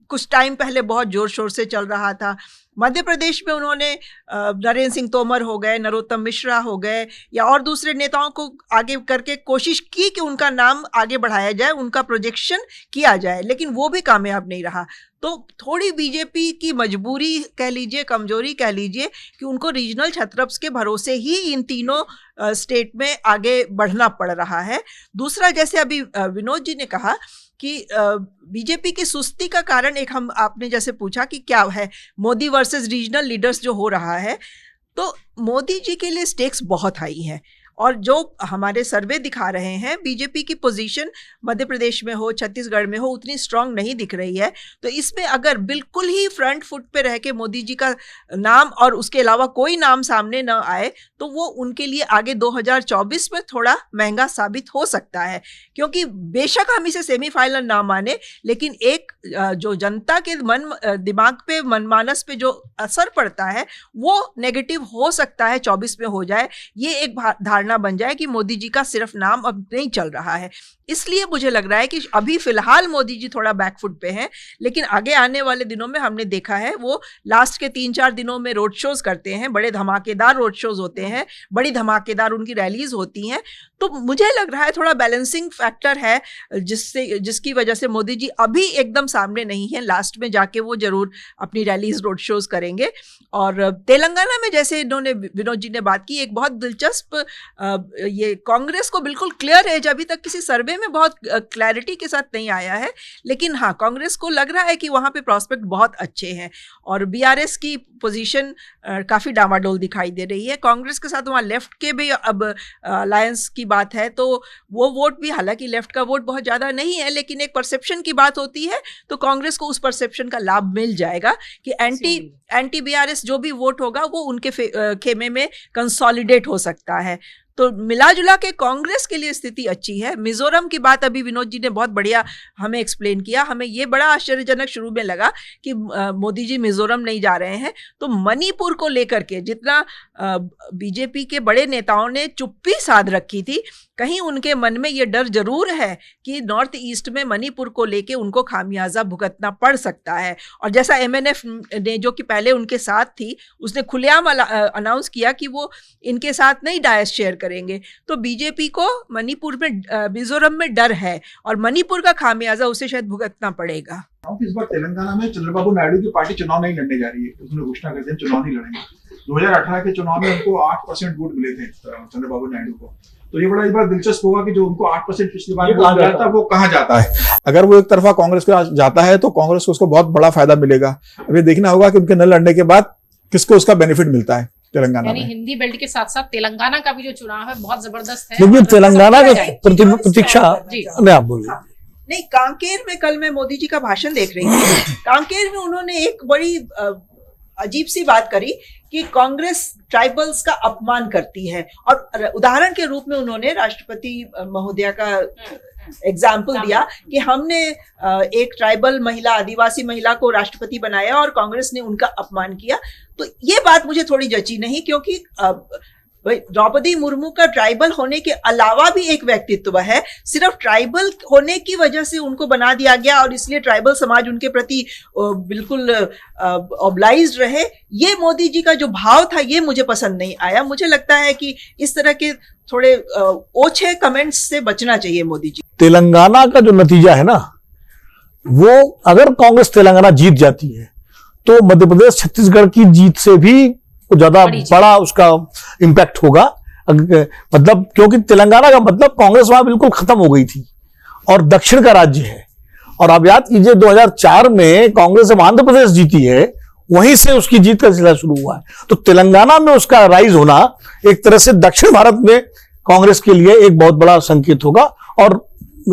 कुछ टाइम पहले बहुत जोर शोर से चल रहा था। मध्य प्रदेश में उन्होंने नरेंद्र सिंह तोमर हो गए, नरोत्तम मिश्रा हो गए या और दूसरे नेताओं को आगे करके कोशिश की कि उनका नाम आगे बढ़ाया जाए, उनका प्रोजेक्शन किया जाए, लेकिन वो भी कामयाब नहीं रहा। तो थोड़ी बीजेपी की मजबूरी कह लीजिए, कमजोरी कह लीजिए कि उनको रीजनल छत्रप्स के भरोसे ही इन तीनों स्टेट में आगे बढ़ना पड़ रहा है। दूसरा, जैसे अभी विनोद जी ने कहा कि बीजेपी की सुस्ती का कारण एक हम आपने जैसे पूछा कि क्या है, मोदी वर्सेस रीजनल लीडर्स जो हो रहा है, तो मोदी जी के लिए स्टेक्स बहुत हाई हैं और जो हमारे सर्वे दिखा रहे हैं बीजेपी की पोजीशन मध्य प्रदेश में हो, छत्तीसगढ़ में हो, उतनी स्ट्रांग नहीं दिख रही है। तो इसमें अगर बिल्कुल ही फ्रंट फुट पे रह के मोदी जी का नाम और उसके अलावा कोई नाम सामने न आए तो वो उनके लिए आगे 2024 में थोड़ा महंगा साबित हो सकता है, क्योंकि बेशक हम इसे सेमीफाइनल ना माने, लेकिन एक जो जनता के दिमाग पे, मनमानस पे जो असर पड़ता है वो नेगेटिव हो सकता है 24 में हो जाए। ये एक धारणा धारणा बन जाए कि मोदी जी का सिर्फ नाम अब नहीं चल रहा है। इसलिए मुझे लग रहा है कि अभी फिलहाल मोदी जी थोड़ा बैकफुट पे हैं, लेकिन आगे आने वाले दिनों में हमने देखा है वो लास्ट के 3-4 दिनों में रोड शोज करते हैं, बड़े धमाकेदार रोड शोज होते हैं, बड़ी धमाकेदार उनकी रैलीज होती हैं। तो मुझे लग रहा है थोड़ा बैलेंसिंग फैक्टर है जिसकी वजह से मोदी जी अभी एकदम सामने नहीं है, लास्ट में जाके वो जरूर अपनी रैलीज रोड शोज करेंगे। और तेलंगाना में जैसे इन्होंने विनोद जी ने बात की, एक बहुत दिलचस्प ये कांग्रेस को बिल्कुल क्लियर है, अभी तक किसी सर्वे में बहुत क्लैरिटी के साथ नहीं आया है, लेकिन हाँ कांग्रेस को लग रहा है कि वहाँ पे प्रॉस्पेक्ट बहुत अच्छे हैं और बीआरएस की पोजीशन काफ़ी डामाडोल दिखाई दे रही है। कांग्रेस के साथ वहाँ लेफ्ट के भी अब अलायंस की बात है, तो वो वोट भी, हालांकि लेफ्ट का वोट बहुत ज़्यादा नहीं है, लेकिन एक परसेप्शन की बात होती है, तो कांग्रेस को उस परसेप्शन का लाभ मिल जाएगा कि एंटी बीआरएस जो भी वोट होगा वो उनके खेमे में कंसोलिडेट हो सकता है। तो मिला जुला के कांग्रेस के लिए स्थिति अच्छी है। मिजोरम की बात अभी विनोद जी ने बहुत बढ़िया हमें एक्सप्लेन किया। हमें ये बड़ा आश्चर्यजनक शुरू में लगा कि मोदी जी मिजोरम नहीं जा रहे हैं, तो मणिपुर को लेकर के जितना बीजेपी के बड़े नेताओं ने चुप्पी साध रखी थी, कहीं उनके मन में ये डर जरूर है कि नॉर्थ ईस्ट में मणिपुर को लेके उनको खामियाजा भुगतना पड़ सकता है। और जैसा एमएनएफ ने, जो कि पहले उनके साथ थी, उसने खुलेआम अनाउंस किया कि वो इनके साथ नहीं डायस शेयर करेंगे। तो बीजेपी को मणिपुर में, मिजोरम में डर है और मणिपुर का खामियाजा उसे शायद भुगतना पड़ेगा। इस बार तेलंगाना में चंद्रबाबू नायडू की पार्टी चुनाव नहीं लड़ने जा रही है, उसने घोषणा कर दी चुनाव नहीं लड़ेंगे। 2018 के चुनाव में उनको 8% वोट मिले थे चंद्रबाबू नायडू को, तो ये बड़ा इस बार दिलचस्प होगा कि जो उनको 8% पिछली बार वोट मिला था वो कहाँ जाता है। अगर वो एक तरफा कांग्रेस के जाता है तो कांग्रेस को उसको बहुत बड़ा फायदा मिलेगा। अभी देखना होगा कि उनके न लड़ने के बाद किसको उसका बेनिफिट मिलता है तेलंगाना में। हिंदी बेल्ट के साथ साथ तेलंगाना का भी जो चुनाव है बहुत जबरदस्त है। लेकिन तेलंगाना का प्रतीक्षा नहीं, आप बोलिए। नहीं, कांकेर में कल मैं मोदी जी का भाषण देख रही थी। कांकेर में उन्होंने एक बड़ी अजीब सी बात करी कि कांग्रेस ट्राइबल्स का अपमान करती है, और उदाहरण के रूप में उन्होंने राष्ट्रपति महोदया का एग्जाम्पल दिया कि हमने एक ट्राइबल महिला, आदिवासी महिला को राष्ट्रपति बनाया और कांग्रेस ने उनका अपमान किया। तो ये बात मुझे थोड़ी जची नहीं, क्योंकि द्रौपदी मुर्मू का ट्राइबल होने के अलावा भी एक व्यक्तित्व है। सिर्फ ट्राइबल होने की वजह से उनको बना दिया गया और इसलिए ट्राइबल समाज उनके प्रति बिल्कुल ऑब्लाइज्ड रहे, ये मोदी जी का जो भाव था ये मुझे पसंद नहीं आया। मुझे लगता है कि इस तरह के थोड़े ओछे कमेंट्स से बचना चाहिए मोदी जी। तेलंगाना का जो नतीजा है ना, वो अगर कांग्रेस तेलंगाना जीत जाती है तो मध्य प्रदेश छत्तीसगढ़ की जीत से भी ज्यादा बड़ा उसका इंपैक्ट होगा। मतलब क्योंकि तेलंगाना का मतलब कांग्रेस वहां बिल्कुल खत्म हो गई थी और दक्षिण का राज्य है। और आप याद कीजिए 2004 में कांग्रेस जब आंध्र प्रदेश जीती है, वहीं से उसकी जीत का सिलसिला शुरू हुआ है। तो तेलंगाना में उसका राइज होना एक तरह से दक्षिण भारत में कांग्रेस के लिए एक बहुत बड़ा संकेत होगा और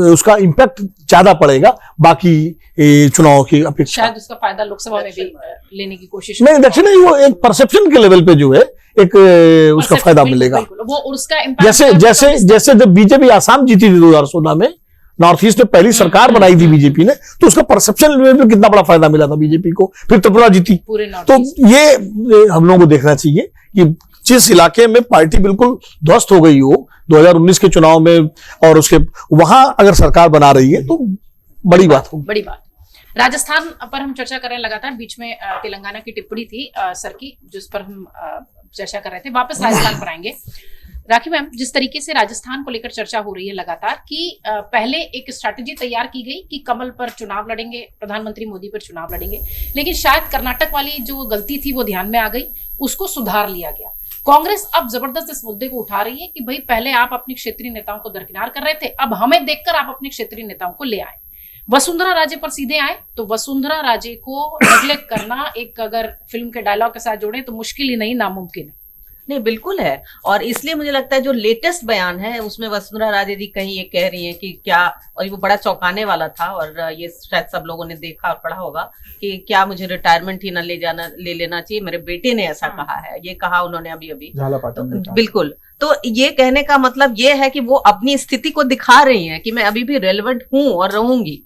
उसका इंपैक्ट ज्यादा पड़ेगा बाकी चुनाव की अपेक्षा। शायद उसका फायदा लोकसभा में भी लेने की कोशिश नहीं, दक्षिण नहीं, वो एक परसेप्शन के लेवल पे जो है एक उसका फायदा मिलेगा। वो उसका जैसे जब बीजेपी आसाम जीती थी 2016 में, नॉर्थ ईस्ट में पहली सरकार बनाई थी बीजेपी ने, तो उसका परसेप्शन लेवल पे कितना बड़ा फायदा मिला था बीजेपी को। फिर त्रिपुरा जीती। तो ये हम लोगों को देखना चाहिए कि जिस इलाके में पार्टी बिल्कुल ध्वस्त हो गई हो 2019 के चुनाव में, और उसके वहां अगर सरकार बना रही है तो बड़ी बात हो। बड़ी बात। राजस्थान पर हम चर्चा कर रहे हैं लगातार, बीच में तेलंगाना की टिप्पणी थी सर की, जिस पर हम चर्चा कर रहे थे। वापस राजस्थान पर आएंगे। राखी मैम, जिस तरीके से राजस्थान को लेकर चर्चा हो रही है लगातार कि पहले एक स्ट्रैटेजी तैयार की गई कि कमल पर चुनाव लड़ेंगे, प्रधानमंत्री मोदी पर चुनाव लड़ेंगे, लेकिन शायद कर्नाटक वाली जो गलती थी वो ध्यान में आ गई, उसको सुधार लिया गया। कांग्रेस अब जबरदस्त इस मुद्दे को उठा रही है कि भाई पहले आप अपने क्षेत्रीय नेताओं को दरकिनार कर रहे थे, अब हमें देखकर आप अपने क्षेत्रीय नेताओं को ले आए, वसुंधरा राजे पर सीधे आए। तो वसुंधरा राजे को नेग्लेक्ट करना, एक अगर फिल्म के डायलॉग के साथ जोड़े तो मुश्किल ही नहीं, नामुमकिन है। नहीं, बिल्कुल है। और इसलिए मुझे लगता है जो लेटेस्ट बयान है उसमें वसुंधरा राजे जी कहीं ये कह रही हैं कि क्या, और वो बड़ा चौंकाने वाला था और ये शायद सब लोगों ने देखा और पढ़ा होगा कि क्या मुझे रिटायरमेंट ही ना ले लेना चाहिए, मेरे बेटे ने ऐसा कहा है, ये कहा उन्होंने अभी। झाला पाटन बिल्कुल। तो ये कहने का मतलब ये है कि वो अपनी स्थिति को दिखा रही हैं कि मैं अभी भी रेलेवेंट हूं और रहूंगी।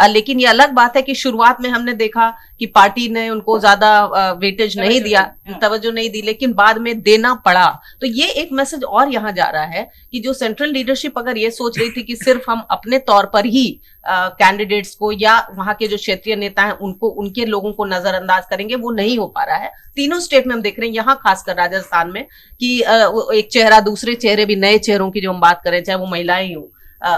लेकिन ये अलग बात है कि शुरुआत में हमने देखा कि पार्टी ने उनको ज्यादा वेटेज नहीं दिया, तवज्जो नहीं दी, लेकिन बाद में देना पड़ा। तो ये एक मैसेज और यहाँ जा रहा है कि जो सेंट्रल लीडरशिप अगर ये सोच रही थी कि सिर्फ हम अपने तौर पर ही कैंडिडेट्स को या वहां के जो क्षेत्रीय नेता हैं उनको, उनके लोगों को नजरअंदाज करेंगे, वो नहीं हो पा रहा है। तीनों स्टेट में हम देख रहे हैं, यहाँ खासकर राजस्थान में, कि एक चेहरा दूसरे चेहरे भी, नए चेहरों की जो हम बात करें, चाहे वो महिलाएं हो,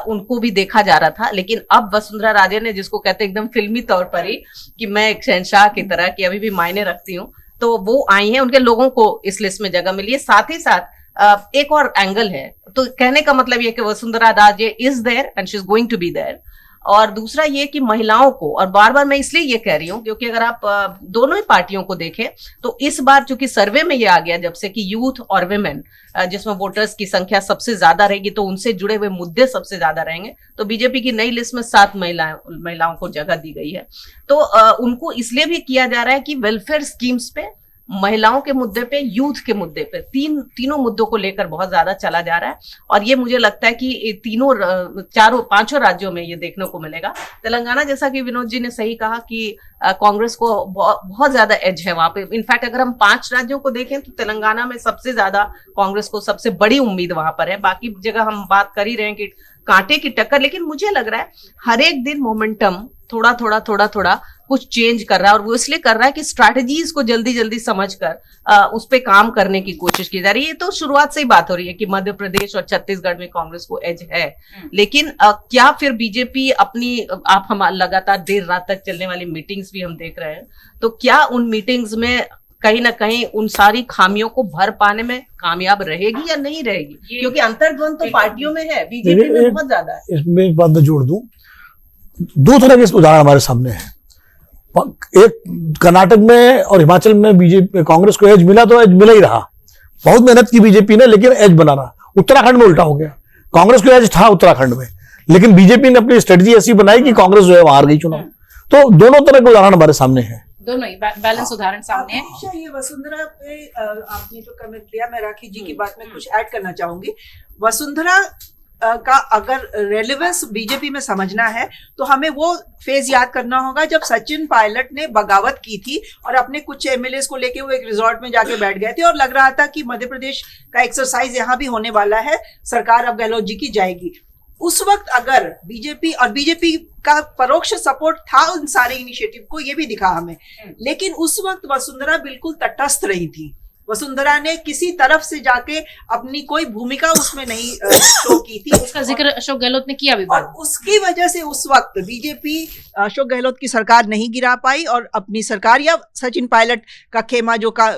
उनको भी देखा जा रहा था। लेकिन अब वसुंधरा राजे ने, जिसको कहते हैं एकदम फिल्मी तौर पर ही कि मैं एक शहंशाह की तरह की अभी भी मायने रखती हूँ, तो वो आई हैं, उनके लोगों को इस लिस्ट में जगह मिली है। साथ ही साथ एक और एंगल है, तो कहने का मतलब ये कि Vasundhara Raje is there and she is going to be there. और दूसरा ये कि महिलाओं को, और बार बार मैं इसलिए ये कह रही हूँ क्योंकि अगर आप दोनों ही पार्टियों को देखें तो इस बार चूंकि सर्वे में ये आ गया जब से कि यूथ और विमेन, जिसमें वोटर्स की संख्या सबसे ज्यादा रहेगी, तो उनसे जुड़े हुए मुद्दे सबसे ज्यादा रहेंगे, तो बीजेपी की नई लिस्ट में 7 महिलाओं को जगह दी गई है। तो उनको इसलिए भी किया जा रहा है कि वेलफेयर स्कीम्स पे, महिलाओं के मुद्दे पे, यूथ के मुद्दे पे, तीनों मुद्दों को लेकर बहुत ज्यादा चला जा रहा है। और ये मुझे लगता है कि तीनों, पांचों राज्यों में ये देखने को मिलेगा। तेलंगाना, जैसा कि विनोद जी ने सही कहा कि कांग्रेस को बहुत ज्यादा एज है वहां पे। इनफैक्ट अगर हम 5 राज्यों को देखें तो तेलंगाना में सबसे ज्यादा कांग्रेस को सबसे बड़ी उम्मीद वहां पर है। बाकी जगह हम बात कर ही रहे हैं कि कांटे की टक्कर, लेकिन मुझे लग रहा है हर एक दिन मोमेंटम थोड़ा कुछ चेंज कर रहा है, और वो इसलिए कर रहा है कि स्ट्रैटेजीज को जल्दी समझकर उस पे काम करने की कोशिश की जा रही है। ये तो शुरुआत से ही बात हो रही है कि मध्य प्रदेश और छत्तीसगढ़ में कांग्रेस को एज है, लेकिन क्या फिर बीजेपी अपनी, आप हम लगातार देर रात तक चलने वाली मीटिंग्स भी हम देख रहे हैं, तो क्या उन मीटिंग्स में कहीं ना कहीं उन सारी खामियों को भर पाने में कामयाब रहेगी या नहीं रहेगी? क्योंकि अंतर्द्वंद तो पार्टियों में है, बीजेपी में बहुत ज्यादा है। इसमें एक बात मैं जोड़ दूं, 2 तरह के उदाहरण हमारे सामने हैं। एक कर्नाटक में और हिमाचल में बीजेपी, कांग्रेस को एज मिला तो एज मिला ही रहा, बहुत मेहनत की बीजेपी ने, लेकिन एज बना रहा। उत्तराखंड में उल्टा हो गया, कांग्रेस को एज था उत्तराखंड में, लेकिन बीजेपी ने अपनी स्ट्रेटजी ऐसी बनाई कि कांग्रेस जो है वहां हार गई चुनाव। तो दोनों तरह के उदाहरण हमारे सामने हैं, दोनों ही बैलेंस उदाहरण सामने है। अच्छा, ये वसुंधरा पे आपने जो कमेंट दिया, मैं राखी जी की बात में कुछ ऐड करना चाहूंगी। वसुंधरा का अगर रेलेवेंस बीजेपी में समझना है तो हमें वो फेज याद करना होगा जब सचिन पायलट ने बगावत की थी और अपने कुछ एमएलए को लेके वो एक रिजॉर्ट में जाके बैठ गए थे, और लग रहा था कि मध्य प्रदेश का एक्सरसाइज यहाँ भी होने वाला है, सरकार अब गहलोत जी की जाएगी। उस वक्त अगर बीजेपी का परोक्ष सपोर्ट था उन सारे इनिशिएटिव को, ये भी दिखा हमें, लेकिन उस वक्त वसुंधरा बिल्कुल तटस्थ रही थी। वसुंधरा ने किसी तरफ से जाके अपनी कोई भूमिका उसमें नहीं शो की थी। उसका जिक्र अशोक गहलोत ने किया भी, और उसकी वजह से उस वक्त बीजेपी अशोक गहलोत की सरकार नहीं गिरा पाई, और अपनी सरकार, या सचिन पायलट का खेमा जो का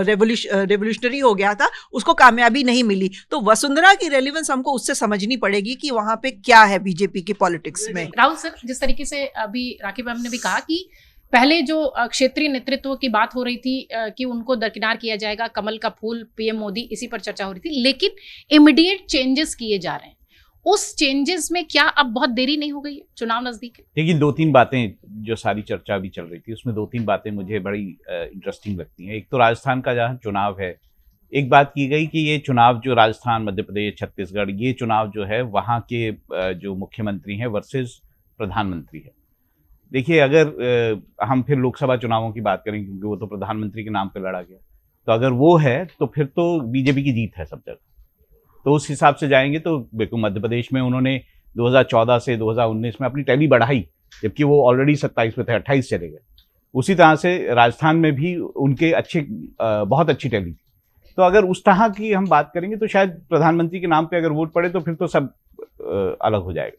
रेवोल्यूशनरी हो गया था, उसको कामयाबी नहीं मिली। तो वसुंधरा की रेलेवेंस हमको उससे समझनी पड़ेगी कि वहां पे क्या है बीजेपी की पॉलिटिक्स में। राहुल सर, जिस तरीके से अभी राखी मैम ने भी कहा कि पहले जो क्षेत्रीय नेतृत्व की बात हो रही थी कि उनको दरकिनार किया जाएगा, कमल का फूल, पीएम मोदी, इसी पर चर्चा हो रही थी, लेकिन इमीडिएट चेंजेस किए जा रहे हैं। उस चेंजेस में क्या अब बहुत देरी नहीं हो गई है? चुनाव नजदीक है। देखिए, 2-3 बातें जो सारी चर्चा अभी चल रही थी उसमें 2-3 बातें मुझे बड़ी इंटरेस्टिंग लगती हैं। एक तो राजस्थान का जहाँ चुनाव है, एक बात की गई कि ये चुनाव जो राजस्थान, मध्य प्रदेश, छत्तीसगढ़, ये चुनाव जो है वहाँ के जो मुख्यमंत्री हैं वर्सेस प्रधानमंत्री है। देखिए, अगर हम फिर लोकसभा चुनावों की बात करें, क्योंकि वो तो प्रधानमंत्री के नाम पे लड़ा गया, तो अगर वो है तो फिर तो बीजेपी की जीत है सब जगह। तो उस हिसाब से जाएंगे तो बिल्कुल मध्य प्रदेश में उन्होंने 2014 से 2019 में अपनी टैली बढ़ाई, जबकि वो ऑलरेडी 27 पे थे, 28 चले गए। उसी तरह से राजस्थान में भी उनके बहुत अच्छी टैली थी। तो अगर उस तरह की हम बात करेंगे तो शायद प्रधानमंत्री के नाम पे अगर वोट पड़े तो फिर तो सब अलग हो जाएगा।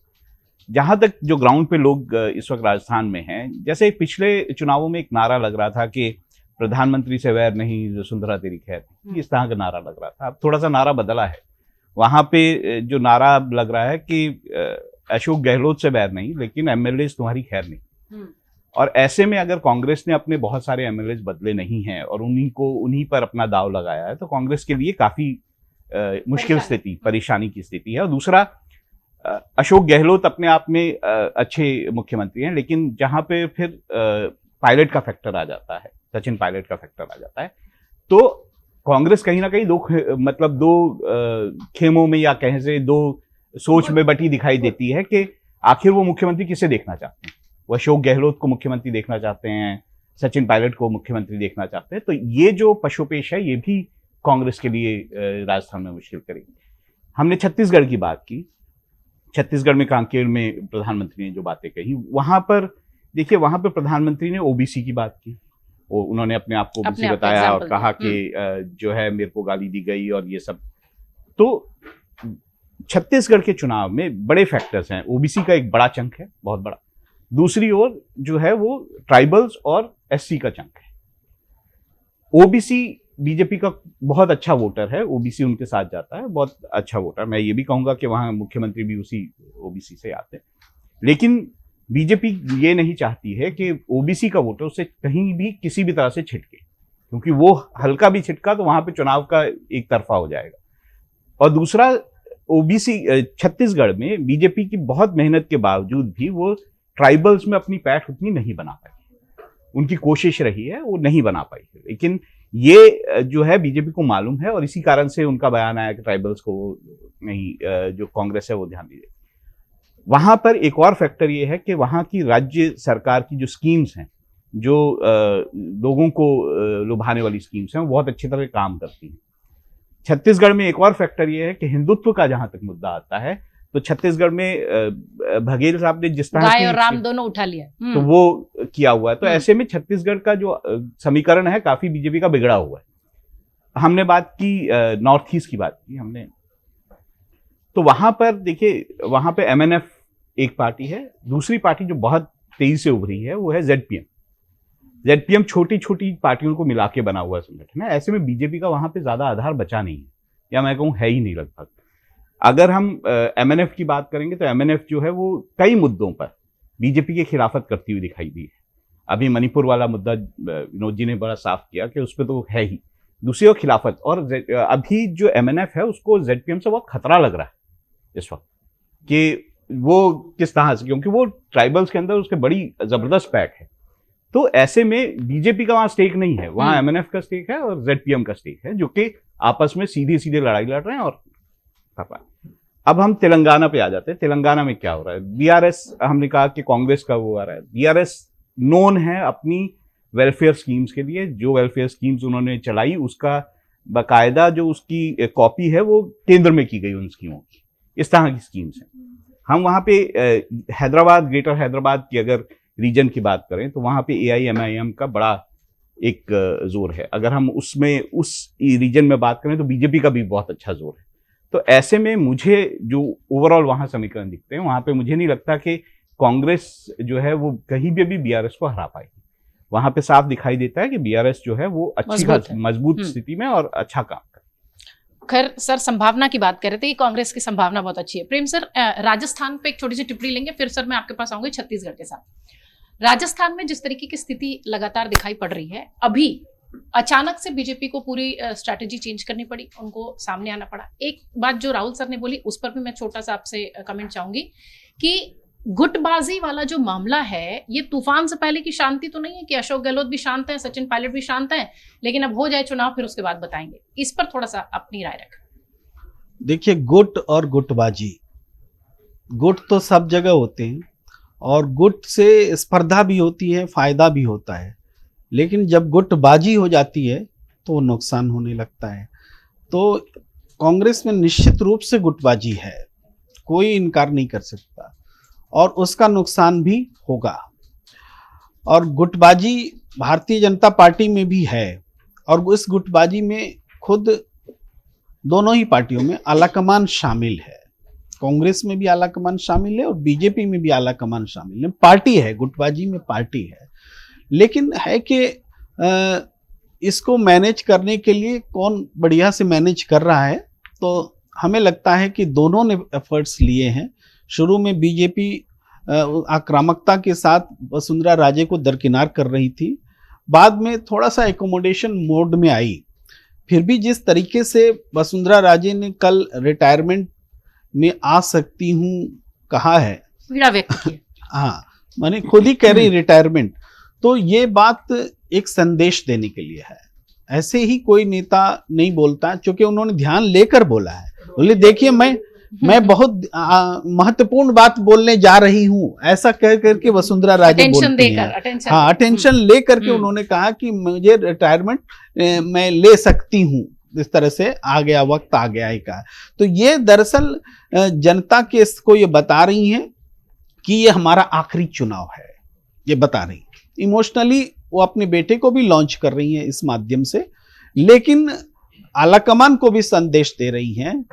जहाँ तक जो ग्राउंड पे लोग इस वक्त राजस्थान में हैं, जैसे पिछले चुनावों में एक नारा लग रहा था कि प्रधानमंत्री से वैर नहीं, वसुंधरा तेरी खैर, इस तरह का नारा लग रहा था। अब थोड़ा सा नारा बदला है, वहाँ पे जो नारा लग रहा है कि अशोक गहलोत से वैर नहीं, लेकिन एमएलए तुम्हारी खैर नहीं। और ऐसे में अगर कांग्रेस ने अपने बहुत सारे एमएलए बदले नहीं हैं और उन्हीं पर अपना दाव लगाया है, तो कांग्रेस के लिए काफ़ी मुश्किल स्थिति, परेशानी की स्थिति है। और दूसरा, अशोक गहलोत अपने आप में अच्छे मुख्यमंत्री हैं, लेकिन जहां पे फिर पायलट का फैक्टर आ जाता है, सचिन पायलट का फैक्टर आ जाता है, तो कांग्रेस कहीं ना कहीं मतलब दो खेमों में या कहें से दो सोच में बटी दिखाई देती है कि आखिर वो मुख्यमंत्री किसे देखना चाहते हैं। वो अशोक गहलोत को मुख्यमंत्री देखना चाहते हैं, सचिन पायलट को मुख्यमंत्री देखना चाहते हैं। तो ये जो पशुपेश है ये भी कांग्रेस के लिए राजस्थान में मुश्किल करेगी। हमने छत्तीसगढ़ की बात की, छत्तीसगढ़ में कांकेर में प्रधानमंत्री ने जो बातें कही, वहां पर देखिए वहां पर प्रधानमंत्री ने ओबीसी की बात की। उन्होंने अपने आप को ओबीसी बताया और कहा कि जो है मेरे को गाली दी गई और ये सब। तो छत्तीसगढ़ के चुनाव में बड़े फैक्टर्स हैं। ओबीसी का एक बड़ा चंक है, बहुत बड़ा। दूसरी ओर जो है वो ट्राइबल्स और एससी का चंक है। ओबीसी बीजेपी का बहुत अच्छा वोटर है, ओबीसी उनके साथ जाता है, बहुत अच्छा वोटर। मैं ये भी कहूंगा कि वहां मुख्यमंत्री भी उसी ओबीसी से आते हैं। लेकिन बीजेपी ये नहीं चाहती है कि ओबीसी का वोटर उससे कहीं भी किसी भी तरह से छिटके, क्योंकि वो हल्का भी छिटका तो वहां पे चुनाव का एक तरफा हो जाएगा। और दूसरा, ओबीसी छत्तीसगढ़ में बीजेपी की बहुत मेहनत के बावजूद भी वो ट्राइबल्स में अपनी पैठ उतनी नहीं बना पाई। उनकी कोशिश रही है, वो नहीं बना पाई। लेकिन ये जो है बीजेपी को मालूम है और इसी कारण से उनका बयान आया कि ट्राइबल्स को नहीं, जो कांग्रेस है वो ध्यान दीजिए। वहां पर एक और फैक्टर ये है कि वहां की राज्य सरकार की जो स्कीम्स हैं, जो लोगों को लुभाने वाली स्कीम्स हैं, वो बहुत अच्छी तरह काम करती हैं। छत्तीसगढ़ में एक और फैक्टर ये है कि हिंदुत्व का जहां तक मुद्दा आता है तो छत्तीसगढ़ में बघेल साहब ने जिस तरह गाय और राम दोनों उठा लिया तो वो किया हुआ है। तो ऐसे में छत्तीसगढ़ का जो समीकरण है काफी बीजेपी का बिगड़ा हुआ है। हमने बात की नॉर्थ ईस्ट की बात की हमने, तो वहां पर देखिए वहां पे एमएनएफ एक पार्टी है, दूसरी पार्टी जो बहुत तेजी से उभरी है वो है जेडपीएम। जेडपीएम छोटी छोटी पार्टियों को मिला के बना हुआ संगठन है। ऐसे में बीजेपी का वहां पे ज्यादा आधार बचा नहीं है, या मैं कहूँ है ही नहीं लगभग। अगर हम एमएनएफ की बात करेंगे तो एमएनएफ जो है वो कई मुद्दों पर बीजेपी की खिलाफत करती हुई दिखाई दी है। अभी मणिपुर वाला मुद्दा विनोद जी ने बड़ा साफ किया कि उस पर तो है ही, दूसरी ओर खिलाफत। और अभी जो एमएनएफ है उसको जेडपीएम से बहुत खतरा लग रहा है इस वक्त कि वो किस तरह से, क्योंकि वो ट्राइबल्स के अंदर उसके बड़ी जबरदस्त पैठ है। तो ऐसे में बीजेपी का वहां स्टेक नहीं है, वहां एमएनएफ का स्टेक है और जेडपीएम का स्टेक है, जो कि आपस में सीधे सीधे लड़ाई लड़ रहे हैं। और अब हम तेलंगाना पे आ जाते हैं। तेलंगाना में क्या हो रहा है? बीआरएस, हमने कहा कि कांग्रेस का वो आ रहा है। बीआरएस नोन है अपनी वेलफेयर स्कीम्स के लिए। जो वेलफेयर स्कीम्स उन्होंने चलाई उसका बाकायदा जो उसकी कॉपी है वो केंद्र में की गई उन स्कीमों की। इस तरह की स्कीम्स हैं। हम वहाँ पे हैदराबाद, ग्रेटर हैदराबाद की अगर रीजन की बात करें तो वहाँ पे एआईएमआईएम का बड़ा एक जोर है। अगर हम उसमें उस रीजन में बात करें तो बीजेपी का भी बहुत अच्छा जोर है। तो ऐसे में मुझे जो ओवरऑल वहाँ समीकरण दिखते हैं, वहाँ पे मुझे नहीं लगता कि कांग्रेस जो है वो कहीं भी अभी बीआरएस को हरा पाएगी। वहाँ पे साफ दिखाई देता है कि बीआरएस जो है वो अच्छी मजबूत स्थिति में और अच्छा काम कर। खैर सर, संभावना की बात कर रहे थे, कांग्रेस की संभावना बहुत अच्छी है। प्रेम सर, राजस्थान पे एक छोटी सी टिप्पणी लेंगे, फिर सर मैं आपके पास आऊंगी छत्तीसगढ़ के साथ। राजस्थान में जिस तरीके की स्थिति लगातार दिखाई पड़ रही है, अभी अचानक से बीजेपी को पूरी स्ट्रैटेजी चेंज करनी पड़ी, उनको सामने आना पड़ा। एक बात जो राहुल सर ने बोली उस पर भी मैं छोटा सा आपसे कमेंट चाहूंगी कि गुटबाजी वाला जो मामला है, ये तूफान से पहले की शांति तो नहीं है कि अशोक गहलोत भी शांत है, सचिन पायलट भी शांत है, लेकिन अब हो जाए चुनाव फिर उसके बाद बताएंगे। इस पर थोड़ा सा अपनी राय रखें। देखिए, गुट और गुटबाजी, गुट तो सब जगह होते हैं और गुट से स्पर्धा भी होती है, फायदा भी होता है, लेकिन जब गुटबाजी हो जाती है तो नुकसान होने लगता है। तो कांग्रेस में निश्चित रूप से गुटबाजी है, कोई इनकार नहीं कर सकता, और उसका नुकसान भी होगा। और गुटबाजी भारतीय जनता पार्टी में भी है, और इस गुटबाजी में खुद दोनों ही पार्टियों में आलाकमान शामिल है। कांग्रेस में भी आलाकमान शामिल है और बीजेपी में भी आलाकमान शामिल है। पार्टी है, गुटबाजी में पार्टी है, लेकिन है कि इसको मैनेज करने के लिए कौन बढ़िया से मैनेज कर रहा है। तो हमें लगता है कि दोनों ने एफर्ट्स लिए हैं। शुरू में बीजेपी आक्रामकता के साथ वसुंधरा राजे को दरकिनार कर रही थी, बाद में थोड़ा सा एकोमोडेशन मोड में आई। फिर भी जिस तरीके से वसुंधरा राजे ने कल रिटायरमेंट में आ सकती हूँ कहा है, पीड़ा व्यक्त की, हाँ, मैंने खुद ही कह रही रिटायरमेंट, तो ये बात एक संदेश देने के लिए है। ऐसे ही कोई नेता नहीं बोलता, क्योंकि उन्होंने ध्यान लेकर बोला है। बोले देखिए मैं बहुत महत्वपूर्ण बात बोलने जा रही हूँ, ऐसा कह करके वसुंधरा राजे बोलती हैं। हाँ, अटेंशन लेकर के उन्होंने कहा कि मुझे रिटायरमेंट मैं ले सकती हूँ, इस तरह से आ गया, वक्त आ गया एक। तो ये दरअसल जनता के इसको ये बता रही हैं कि ये हमारा आखिरी चुनाव है, ये बता रही। इमोशनली वो अपने बेटे को भी लॉन्च कर रही हैं इस माध्यम से, लेकिन आलाकमान को भी संदेश दे रही हैं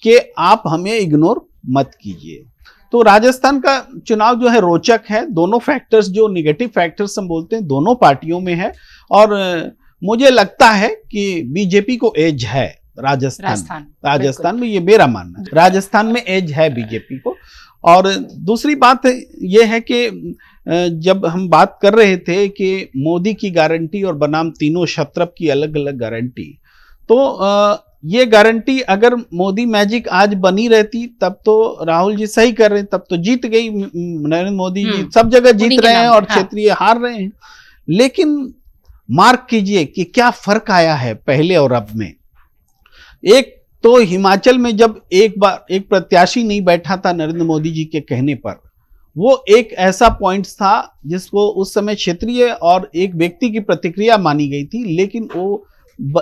कि आप हमें इग्नोर मत कीजिए। तो राजस्थान का चुनाव जो है रोचक है, दोनों फैक्टर्स जो निगेटिव फैक्टर्स हम बोलते हैं दोनों पार्टियों में है, और मुझे लगता है कि बीजेपी को एज है राजस्थान में, ये मेरा मानना है, राजस्थान में एज है बीजेपी को। और दूसरी बात ये है कि जब हम बात कर रहे थे कि मोदी की गारंटी और बनाम तीनों क्षत्रप की अलग अलग गारंटी, तो ये गारंटी अगर मोदी मैजिक आज बनी रहती तब तो राहुल जी सही कर रहे हैं, तब तो जीत गई नरेंद्र मोदी जी, सब जगह जीत रहे हैं और क्षेत्रीय हार रहे हैं। लेकिन मार्क कीजिए कि क्या फर्क आया है पहले और अब में। एक तो हिमाचल में जब एक बार एक प्रत्याशी नहीं बैठा था नरेंद्र मोदी जी के कहने पर, वो एक ऐसा पॉइंट था जिसको उस समय क्षेत्रीय और एक व्यक्ति की प्रतिक्रिया मानी गई थी, लेकिन वो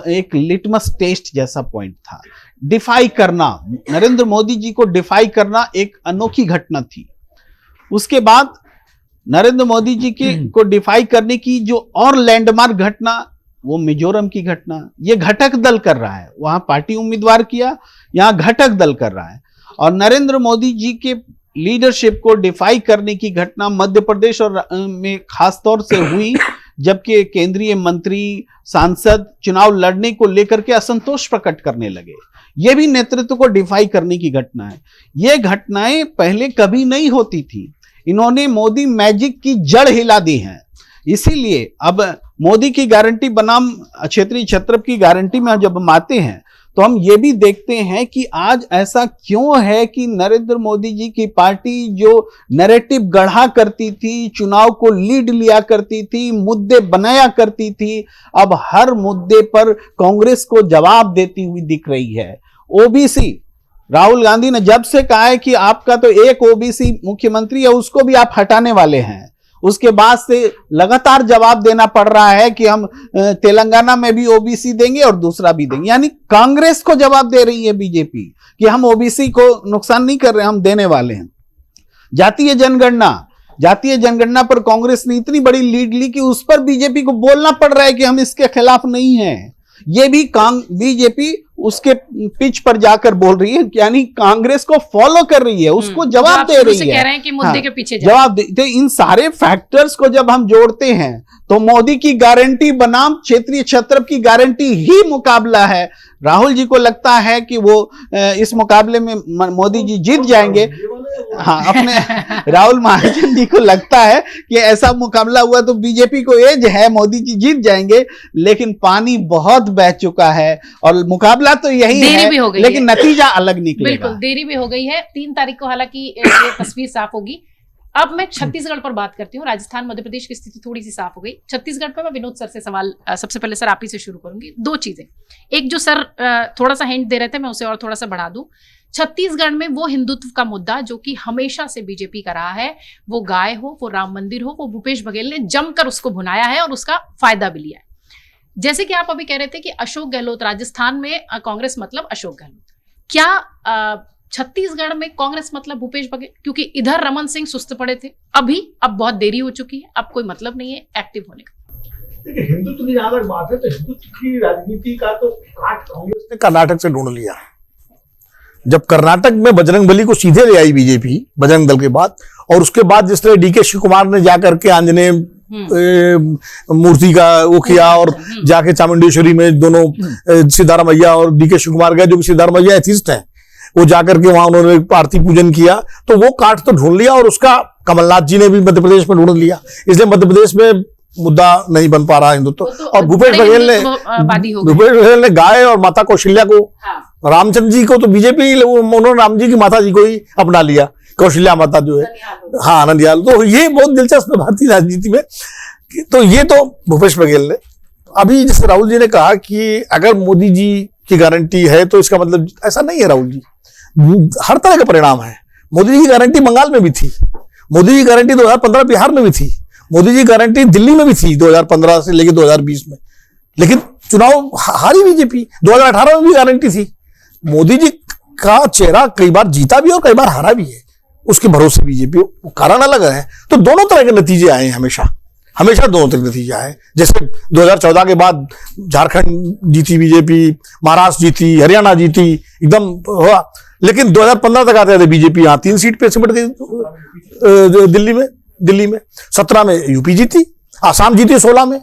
एक लिटमस टेस्ट जैसा पॉइंट था। डिफाई करना, नरेंद्र मोदी जी को डिफाई करना एक अनोखी घटना थी। उसके बाद नरेंद्र मोदी जी को डिफाई करने की जो और लैंडमार्क घटना, वो मिजोरम की घटना। ये घटक दल कर रहा है, वहां पार्टी उम्मीदवार किया, यहां घटक दल कर रहा है। और नरेंद्र मोदी जी के लीडरशिप को डिफाई करने की घटना मध्य प्रदेश और में खासतौर से हुई, जबकि केंद्रीय मंत्री सांसद चुनाव लड़ने को लेकर के असंतोष प्रकट करने लगे। यह भी नेतृत्व को डिफाई करने की घटना है। ये घटनाएं पहले कभी नहीं होती थी। इन्होंने मोदी मैजिक की जड़ हिला दी है। इसीलिए अब मोदी की गारंटी बनाम क्षेत्रीय छत्रप की गारंटी में जब हम आते हैं तो हम ये भी देखते हैं कि आज ऐसा क्यों है कि नरेंद्र मोदी जी की पार्टी जो नैरेटिव गढ़ा करती थी, चुनाव को लीड लिया करती थी, मुद्दे बनाया करती थी, अब हर मुद्दे पर कांग्रेस को जवाब देती हुई दिख रही है। ओबीसी, राहुल गांधी ने जब से कहा है कि आपका तो एक ओबीसी मुख्यमंत्री है, उसको भी आप हटाने वाले हैं, उसके बाद से लगातार जवाब देना पड़ रहा है कि हम तेलंगाना में भी ओबीसी देंगे और दूसरा भी देंगे। यानी कांग्रेस को जवाब दे रही है बीजेपी कि हम ओबीसी को नुकसान नहीं कर रहे, हम देने वाले हैं। जातीय जनगणना पर कांग्रेस ने इतनी बड़ी लीड ली कि उस पर बीजेपी को बोलना पड़ रहा है कि हम इसके खिलाफ नहीं हैं। ये भी बीजेपी उसके पिच पर जाकर बोल रही है, यानी कांग्रेस को फॉलो कर रही है, उसको जवाब दे रही है। कह रहे हैं कि मुद्दे के पीछे जवाब दे। तो इन सारे फैक्टर्स को जब हम जोड़ते हैं तो मोदी की गारंटी बनाम क्षेत्रीय छत्रप की गारंटी ही मुकाबला है। राहुल जी को लगता है कि वो इस मुकाबले में मोदी जी जीत जाएंगे। हाँ, अपने राहुल महाजन जी को लगता है कि ऐसा मुकाबला हुआ तो बीजेपी को एज है, मोदी जी जीत जाएंगे, लेकिन पानी बहुत बह चुका है और मुकाबला तो यही है, लेकिन नतीजा अलग निकलेगा। बिल्कुल, देरी भी हो गई है। 3 तारीख को हालांकि ये तस्वीर साफ होगी। अब मैं छत्तीसगढ़ पर बात करती हूँ। राजस्थान मध्य प्रदेश की स्थिति थोड़ी सी साफ हो गई। छत्तीसगढ़ पर मैं विनोद सर से सवाल, सबसे पहले सर आप ही से शुरू करूंगी। 2 चीजें, एक जो सर थोड़ा सा हिंट दे रहे थे, मैं उसे और थोड़ा सा बढ़ा दूं। छत्तीसगढ़ में वो हिंदुत्व का मुद्दा जो कि हमेशा से बीजेपी का रहा है, वो गाय हो, वो राम मंदिर हो, वो भूपेश बघेल ने जमकर उसको भुनाया है और उसका फायदा भी लिया है। जैसे कि आप अभी कह रहे थे कि अशोक गहलोत, राजस्थान में कांग्रेस मतलब अशोक गहलोत, क्या छत्तीसगढ़ में कांग्रेस मतलब भूपेश बघेल? क्योंकि इधर रमन सिंह सुस्त पड़े थे, अब बहुत देरी हो चुकी है, अब कोई मतलब नहीं है एक्टिव होने का। देखिए, हिंदुत्व की जहां तक बात है तो हिंदुत्व की राजनीति का तो कांग्रेस ने कर्नाटक से ढूंढ लिया। जब कर्नाटक में बजरंगबली को सीधे ले आई बीजेपी बजरंग दल के बाद, और उसके बाद जिस तरह डीके शिव कुमार ने जाकर के आंजनेय मूर्ति का वो किया और जाके चामुंडेश्वरी में दोनों सिद्धारमैया और डीके शिव कुमार गए, जो कि सिद्धारमैया एथिस्ट हैं, वो जाकर के वहां उन्होंने आरती पूजन किया, तो वो काट तो ढूंढ लिया। और उसका कमलनाथ जी ने भी मध्य प्रदेश में ढूंढ लिया, इसलिए मध्य प्रदेश में मुद्दा नहीं बन पा रहा हिंदुत्व। और भूपेश बघेल ने गाय और माता कौशल्या को, रामचंद्र जी को तो बीजेपी, उन्होंने राम जी की माता जी को ही अपना लिया, कौशल्या माता जो है, हाँ नंदियाल। तो ये बहुत दिलचस्प है भारतीय राजनीति में। तो ये तो भूपेश बघेल ने, अभी जैसे राहुल जी ने कहा कि अगर मोदी जी की गारंटी है तो इसका मतलब ऐसा नहीं है राहुल जी, हर तरह का परिणाम है। मोदी जी की गारंटी बंगाल में भी थी, मोदी जी की गारंटी 2015 बिहार में भी थी, मोदी जी की गारंटी दिल्ली में भी थी 2015 से लेकर 2020 में, लेकिन चुनाव हारी बीजेपी। 2018 में भी गारंटी थी। मोदी जी का चेहरा कई बार जीता भी और कई बार हारा भी है, उसके भरोसे बीजेपी, कारण अलग है। तो दोनों तरह के नतीजे आए हैं, हमेशा दोनों तरह के नतीजे आए। जैसे 2014 के बाद झारखंड जीती बीजेपी, महाराष्ट्र जीती, हरियाणा जीती, एकदम हुआ। लेकिन 2015 तक आते थे बीजेपी यहाँ 3 सीट पे सिमट गई दिल्ली में 17 में यूपी जीती, आसाम जीती 16 में,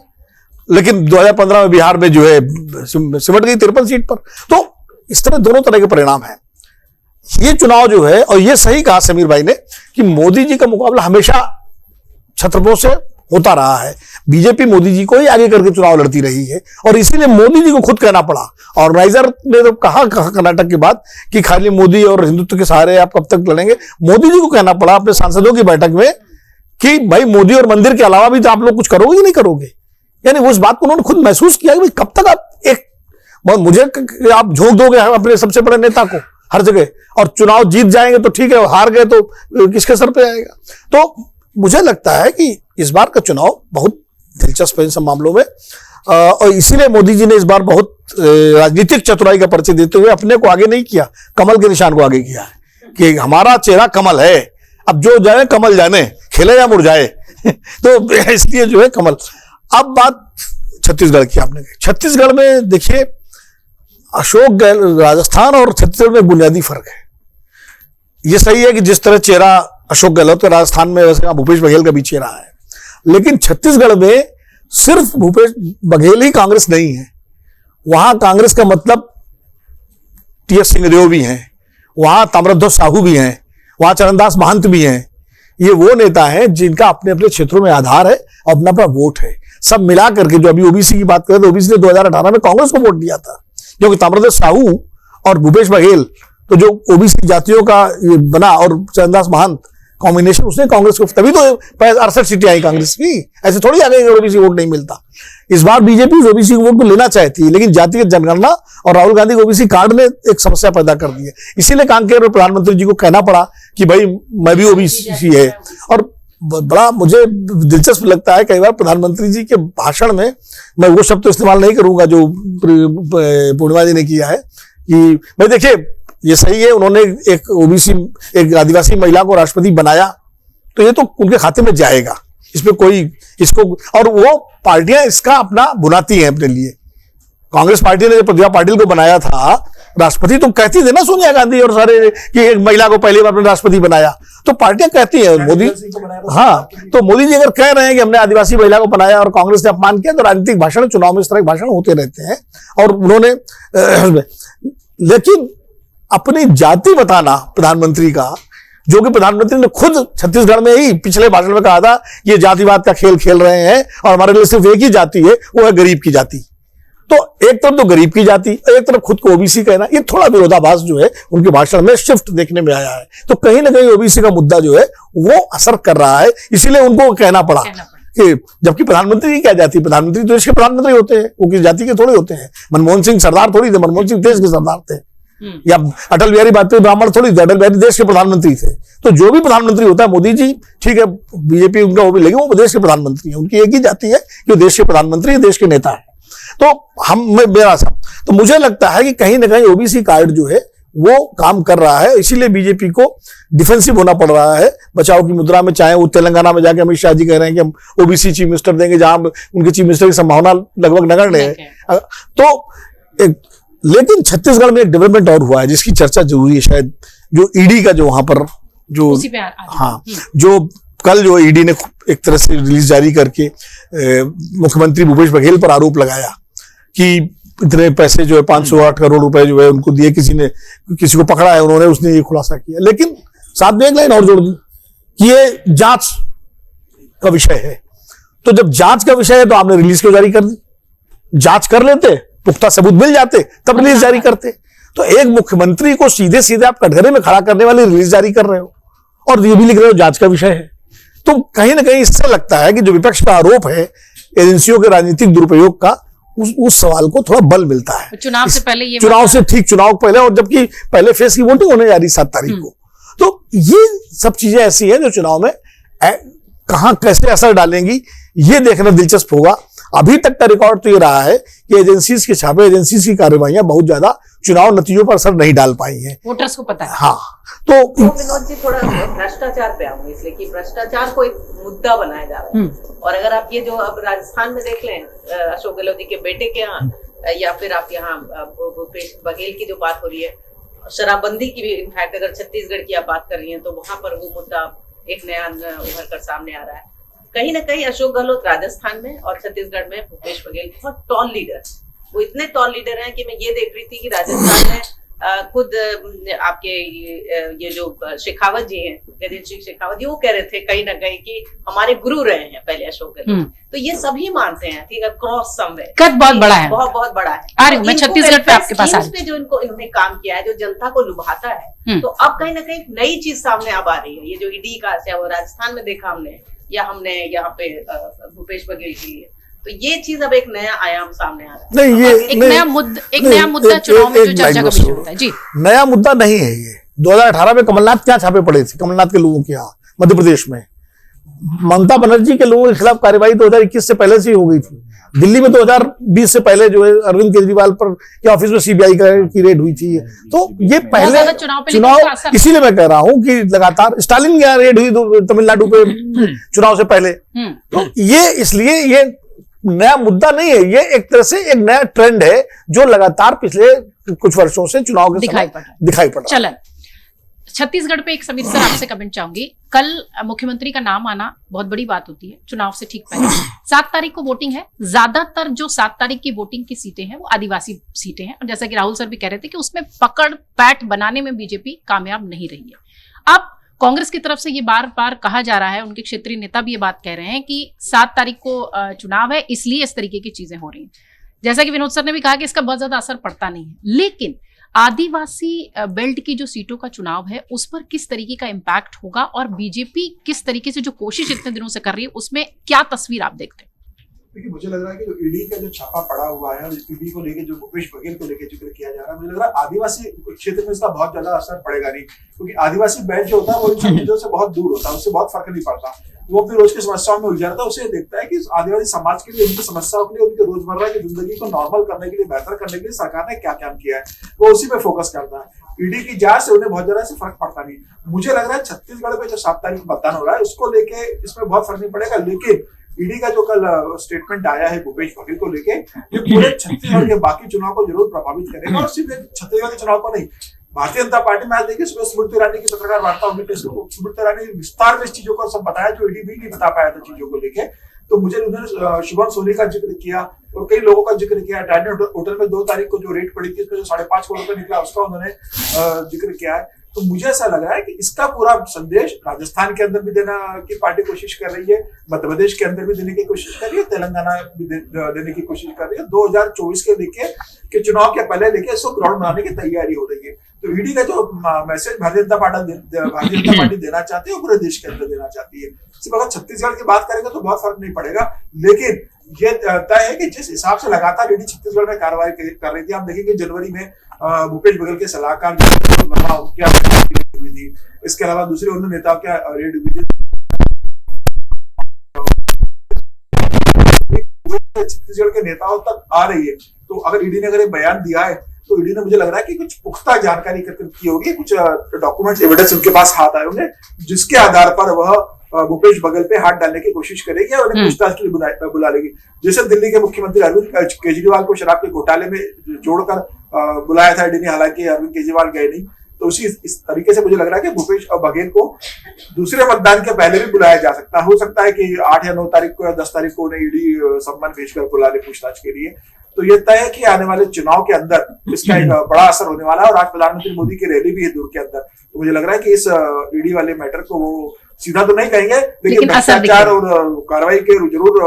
लेकिन 2015 में बिहार में जो है सिमट गई 53 सीट पर। तो इस तरह दोनों तरह के परिणाम हैं ये चुनाव जो है। और ये सही कहा समीर भाई ने कि मोदी जी का मुकाबला हमेशा छत्रपों से होता रहा है। बीजेपी मोदी जी को ही आगे करके चुनाव लड़ती रही है और इसीलिए मोदी जी को खुद कहना पड़ा। ऑर्गेनाइजर ने तो कहा कर्नाटक के बाद कि खाली मोदी और हिंदुत्व के सहारे आप कब तक लड़ेंगे। मोदी जी को कहना पड़ा अपने सांसदों की बैठक में कि भाई मोदी और मंदिर के अलावा भी तो आप लोग कुछ करोगे कि नहीं करोगे। यानी उस बात को उन्होंने खुद महसूस किया कि भाई कब तक आप मुझे आप झोंक दोगे अपने सबसे बड़े नेता को हर जगह, और चुनाव जीत जाएंगे तो ठीक है, हार गए तो किसके सर पे आएगा। तो मुझे लगता है कि इस बार का चुनाव बहुत दिलचस्प है इन सब मामलों में, और इसीलिए मोदी जी ने इस बार बहुत राजनीतिक चतुराई का परिचय देते हुए अपने को आगे नहीं किया, कमल के निशान को आगे किया है कि हमारा चेहरा कमल है, अब जो जाए कमल जाने, खेले या मुरझाए तो इसलिए जो है कमल। अब बात छत्तीसगढ़ की आपने कही। छत्तीसगढ़ में देखिए अशोक गहलोत, राजस्थान और छत्तीसगढ़ में बुनियादी फर्क है। ये सही है कि जिस तरह चेहरा अशोक गहलोत के राजस्थान में वैसे भूपेश बघेल का भी चेहरा है, लेकिन छत्तीसगढ़ में सिर्फ भूपेश बघेल ही कांग्रेस नहीं है। वहां कांग्रेस का मतलब टी.एस. सिंहदेव भी हैं, वहां ताम्रध्वज साहू भी हैं, वहां चरणदास महंत भी हैं। ये वो नेता हैं जिनका अपने अपने क्षेत्रों में आधार है और अपना अपना वोट है। सब मिला करके जो अभी ओबीसी की बात करें तो ओबीसी ने 2018 में कांग्रेस को वोट दिया था, क्योंकि ताम्रध्वज साहू और भूपेश बघेल तो जो ओबीसी जातियों का बना और चरणदास महंत कॉम्बिनेशन, उसने कांग्रेस को, तभी तो 68 सीटें आई कांग्रेस की। ऐसे थोड़ी आ गई ओबीसी वोट नहीं मिलता। इस बार बीजेपी ओबीसी वोट को लेना चाहती है, लेकिन जातिगत जनगणना और राहुल गांधी के ओबीसी कार्ड ने एक समस्या पैदा कर दी है। इसीलिए कांकेर में प्रधानमंत्री जी को कहना पड़ा कि भाई मैं भी ओबीसी है। और बड़ा मुझे दिलचस्प लगता है कई बार प्रधानमंत्री जी के भाषण में, मैं वो शब्द तो इस्तेमाल नहीं करूंगा जो पूर्णिमा जी ने किया है, कि भाई देखिए ये सही है, उन्होंने एक ओबीसी, एक आदिवासी महिला को राष्ट्रपति बनाया तो ये तो उनके खाते में जाएगा, इसमें कोई इसको, और वो पार्टियां इसका अपना बुनाती हैं अपने लिए। कांग्रेस पार्टी ने जब प्रतिभा पाटिल को बनाया था राष्ट्रपति, तो कहती थी ना सोनिया गांधी और सारे कि एक महिला को पहली बार अपने राष्ट्रपति बनाया, तो पार्टियां कहती हैं मोदी, हाँ, तो मोदी जी अगर कह रहे हैं कि हमने आदिवासी महिला को बनाया और कांग्रेस ने अपमान किया, तो राजनीतिक भाषण, चुनाव में इस तरह के भाषण होते रहते हैं। और उन्होंने लेकिन अपनी जाति बताना प्रधानमंत्री का, जो कि प्रधानमंत्री ने खुद छत्तीसगढ़ में ही पिछले भाषण में कहा था, ये जातिवाद का खेल खेल रहे हैं और हमारे लिए सिर्फ एक ही जाति है, वो है गरीब की जाति। तो एक तरफ तो गरीब की जाति, एक तरफ खुद को ओबीसी कहना, ये थोड़ा विरोधाभास जो है उनके भाषण में शिफ्ट देखने में आया है। तो कहीं ना कहीं ओबीसी का मुद्दा जो है वो असर कर रहा है, इसीलिए उनको कहना पड़ा कि जबकि प्रधानमंत्री की क्या जाति, प्रधानमंत्री तो देश के प्रधानमंत्री होते हैं, वो किसी जाति के थोड़े होते हैं। मनमोहन सिंह सरदार थोड़ी थे, मनमोहन सिंह देश के सरदार थे, या अटल बिहारी वाजपेयी ब्राह्मण थोड़ी थे, अटल बिहारी देश के प्रधानमंत्री थे। तो जो भी प्रधानमंत्री होता है, मोदी जी ठीक है बीजेपी उनका वो भी, लेकिन वो देश के प्रधानमंत्री है, उनकी एक ही जाति है कि वो देश के प्रधानमंत्री, देश के नेता है। तो मेरा सब, तो मुझे लगता है कि कहीं ना कहीं ओबीसी कार्ड जो है वो काम कर रहा है, इसीलिए बीजेपी को डिफेंसिव होना पड़ रहा है, बचाव की मुद्रा में। चाहे वो तेलंगाना में जाके अमित शाह जी कह रहे हैं कि हम ओबीसी चीफ मिनिस्टर देंगे, जहां उनके चीफ मिनिस्टर की संभावना लगभग नगण्य है। तो लेकिन छत्तीसगढ़ में एक डेवलपमेंट और हुआ है जिसकी चर्चा जरूरी है शायद, जो ईडी का जो वहां पर जो, हाँ, जो कल जो ईडी ने एक तरह से रिलीज जारी करके मुख्यमंत्री भूपेश बघेल पर आरोप लगाया कि इतने पैसे जो है 508 करोड़ रुपए जो है उनको दिए, किसी को पकड़ा है उन्होंने, उसने ये खुलासा किया। लेकिन साथ में एक लाइन और जोड़ दी कि ये जांच का विषय है। तो जब जांच का विषय है तो आपने रिलीज क्यों जारी कर दी? जांच कर लेते, पुख्ता सबूत मिल जाते, तब रिलीज जारी करते। तो एक मुख्यमंत्री को सीधे सीधे आप कटघरे में खड़ा करने वाली रिलीज जारी कर रहे हो और ये भी लिख रहे हो जांच का विषय है। तो कहीं ना कहीं इससे लगता है कि जो विपक्ष का आरोप है एजेंसियों के राजनीतिक दुरुपयोग का, उस सवाल को थोड़ा बल मिलता है। चुनाव से पहले ये चुनाव से ठीक चुनाव पहले, और जबकि पहले फेज की वोटिंग होने जा रही 7 तारीख को, तो ये सब चीजें ऐसी हैं जो चुनाव में कहां कैसे असर डालेंगी ये देखना दिलचस्प होगा। अभी तक का रिकॉर्ड तो ये रहा है कि एजेंसीज के छापे, एजेंसीज की कार्रवाइयां बहुत ज्यादा चुनाव नतीजों पर असर नहीं डाल पाई हैं। वोटर्स को पता है। हाँ, तो विनोद जी थोड़ा भ्रष्टाचार पे आऊंगी, इसलिए कि भ्रष्टाचार को एक मुद्दा बनाया जा रहा है। और अगर आप ये जो अब राजस्थान में देख लें, अशोक गहलोत जी के बेटे के यहाँ, या फिर आप यहाँ भूपेश बघेल की जो बात हो रही है, शराबबंदी की भी, इनफैक्ट अगर छत्तीसगढ़ की आप बात कर रही हैं तो वहां पर वो मुद्दा एक नया उभर कर सामने आ रहा है। कहीं ना कहीं अशोक गहलोत राजस्थान में और छत्तीसगढ़ में भूपेश बघेल बहुत टॉल लीडर, वो इतने टॉल लीडर हैं कि मैं ये देख रही थी कि राजस्थान में खुद आपके ये जो शेखावत जी हैं, गजेंद्र सिंह शेखावत जी, वो कह रहे थे कहीं ना कहीं कि हमारे गुरु रहे हैं पहले अशोक गहलोत। तो ये सभी मानते हैं कि क्रॉस समवेयर कद बहुत बड़ा है, बहुत बड़ा है। आ रही हूं मैं छत्तीसगढ़ पे आपके पास आ रही हूं। जो इन्होंने काम किया है, जो जनता को लुभाता है, तो अब कहीं ना कहीं नई चीज सामने अब आ रही है। ये जो ईडी का है वो राजस्थान में देखा हमने, या हमने यहाँ पे भूपेश बघेल के लिए, तो ये चीज अब एक नया आयाम सामने आ रहा है। नहीं, ये एक नया मुद्दा चुनाव में जो चर्चा का विषय होता है। जी, नया मुद्दा नहीं है ये। 2018 में कमलनाथ क्या छापे पड़े थे, कमलनाथ के लोगों के यहाँ मध्य प्रदेश में। ममता बनर्जी के लोगों के खिलाफ कार्रवाई 2021 से पहले से ही हो गई थी। दिल्ली में 2020 से पहले जो है अरविंद केजरीवाल पर के ऑफिस में सीबीआई की रेड हुई थी। तो ये पहले चुनाव, इसीलिए मैं कह रहा हूं कि लगातार स्टालिन की रेड हुई तमिलनाडु पे चुनाव से पहले। तो ये इसलिए ये नया मुद्दा नहीं है, ये एक तरह से एक नया ट्रेंड है जो लगातार पिछले कुछ वर्षों से चुनाव के दिखाई पड़ रहा है। चलन छत्तीसगढ़ पे एक समीर सर आपसे कमेंट चाहूंगी। कल मुख्यमंत्री का नाम आना बहुत बड़ी बात होती है चुनाव से ठीक पहले। 7 तारीख को वोटिंग है, ज्यादातर जो 7 तारीख की वोटिंग की सीटें हैं वो आदिवासी सीटें हैं, और जैसा कि राहुल सर भी कह रहे थे कि उसमें पकड़ पैठ बनाने में बीजेपी कामयाब नहीं रही है। अब कांग्रेस की तरफ से ये बार बार कहा जा रहा है, उनके क्षेत्रीय नेता भी ये बात कह रहे हैं कि 7 तारीख को चुनाव है, इसलिए इस तरीके की चीजें हो रही हैं। जैसा कि विनोद सर ने भी कहा कि इसका बहुत ज्यादा असर पड़ता नहीं है, लेकिन आदिवासी बेल्ट की जो सीटों का चुनाव है उस पर किस तरीके का इम्पैक्ट होगा, और बीजेपी किस तरीके से जो कोशिश इतने दिनों से कर रही है उसमें क्या तस्वीर आप देखते हैं? देखिए, मुझे लग रहा है कि जो ईडी का जो छापा पड़ा हुआ है, ईडी को लेके जो भूपेश बघेल को लेके जिक्र किया जा रहा है, मुझे लग रहा है आदिवासी क्षेत्र में इसका बहुत ज्यादा असर पड़ेगा नहीं, क्योंकि आदिवासी बेल्ट जो होता है वो इन सब चीजों से बहुत दूर होता है, उससे बहुत फर्क नहीं पड़ता। वो अपनी रोज की समस्याओं में उलझा रहता है, उसे देखता है कि आदिवासी समाज के लिए, उनकी समस्याओं के लिए, उनके रोजमर्रा की जिंदगी को नॉर्मल करने के लिए, बेहतर करने के लिए सरकार ने क्या काम किया है, वो उसी पे फोकस करता है। ईडी की जांच से उन्हें बहुत ज्यादा से फर्क पड़ता नहीं। मुझे लग रहा है छत्तीसगढ़ में जो 7 तारीख को मतदान हो रहा है उसको लेके इसमें बहुत फर्क नहीं पड़ेगा, लेकिन ईडी का जो कल स्टेटमेंट आया है भूपेश बघेल को लेके, ये पूरे छत्तीसगढ़ के बाकी चुनाव को जरूर प्रभावित करेगा, और सिर्फ छत्तीसगढ़ के चुनाव को नहीं। भारतीय जनता पार्टी में आज देखिए सुबह स्मृति ईरानी की पत्रकार वार्ता हुई, स्मृति ईरानी ने विस्तार में इस चीजों को सब बताया जो ईडी भी नहीं बता पाया था चीजों को लेके। तो मुझे उन्होंने शुभम सोनी का जिक्र किया और कई लोगों का जिक्र किया। डायमंड होटल में 2 तारीख को जो रेट पड़ी थी उसमें जो 5.5 करोड़ रुपए निकला उसका उन्होंने जिक्र किया है। तो मुझे ऐसा लग रहा है कि इसका पूरा संदेश राजस्थान के अंदर भी देना की पार्टी कोशिश कर रही है, मध्य प्रदेश के अंदर भी देने की कोशिश कर रही है, तेलंगाना भी देने की कोशिश कर रही है। 2024 के लेके के चुनाव के पहले लेके इसको ग्राउंड बनाने की तैयारी हो रही है। तो ईडी का जो मैसेज भारतीय जनता पार्टी देना चाहती है वो पूरे देश के अंदर देना चाहती है। सिर्फ अगर छत्तीसगढ़ की बात करेंगे तो बहुत फर्क नहीं पड़ेगा, लेकिन ये तय है कि जिस हिसाब से लगातार ईडी छत्तीसगढ़ में कार्रवाई कर रही थी, आप देखेंगे जनवरी में भूपेश बघेल के सलाहकार क्या हुई थी, इसके अलावा दूसरे अन्य नेताओं क्या रेड हुई थी। छत्तीसगढ़ के नेताओं तक आ रही है, तो अगर ईडी ने अगर एक बयान दिया है तो ईडी ने मुझे लग रहा है कि कुछ पुख्ता जानकारी एकत्रित की होगी, कुछ डॉक्यूमेंट्स एविडेंस उनके पास हाथ आए होंगे, जिसके आधार पर वह भूपेश बघेल पे हाथ डालने की कोशिश करेगी और उन्हें पूछताछ के लिए बुला लेगी। जैसे दिल्ली के मुख्यमंत्री अरविंद केजरीवाल को शराब के घोटाले में जोड़कर बुलाया था ईडी ने, हालांकि अरविंद केजरीवाल गए नहीं। तो उसी इस तरीके से मुझे लग रहा है कि भूपेश बघेल को दूसरे मतदान के पहले भी बुलाया जा सकता है। हो सकता है कि 8 या 9 तारीख को या 10 तारीख को उन्हें ईडी सम्मान भेजकर बुला ले पूछताछ के लिए। तो ये तय है कि आने वाले चुनाव के अंदर इसका एक बड़ा असर होने वाला है, और आज प्रधानमंत्री मोदी की रैली भी है दूर के अंदर। तो मुझे लग रहा है कि इस ईडी वाले मैटर को वो सीधा तो नहीं कहेंगे, लेकिन भ्रष्टाचार और कार्रवाई के जरूर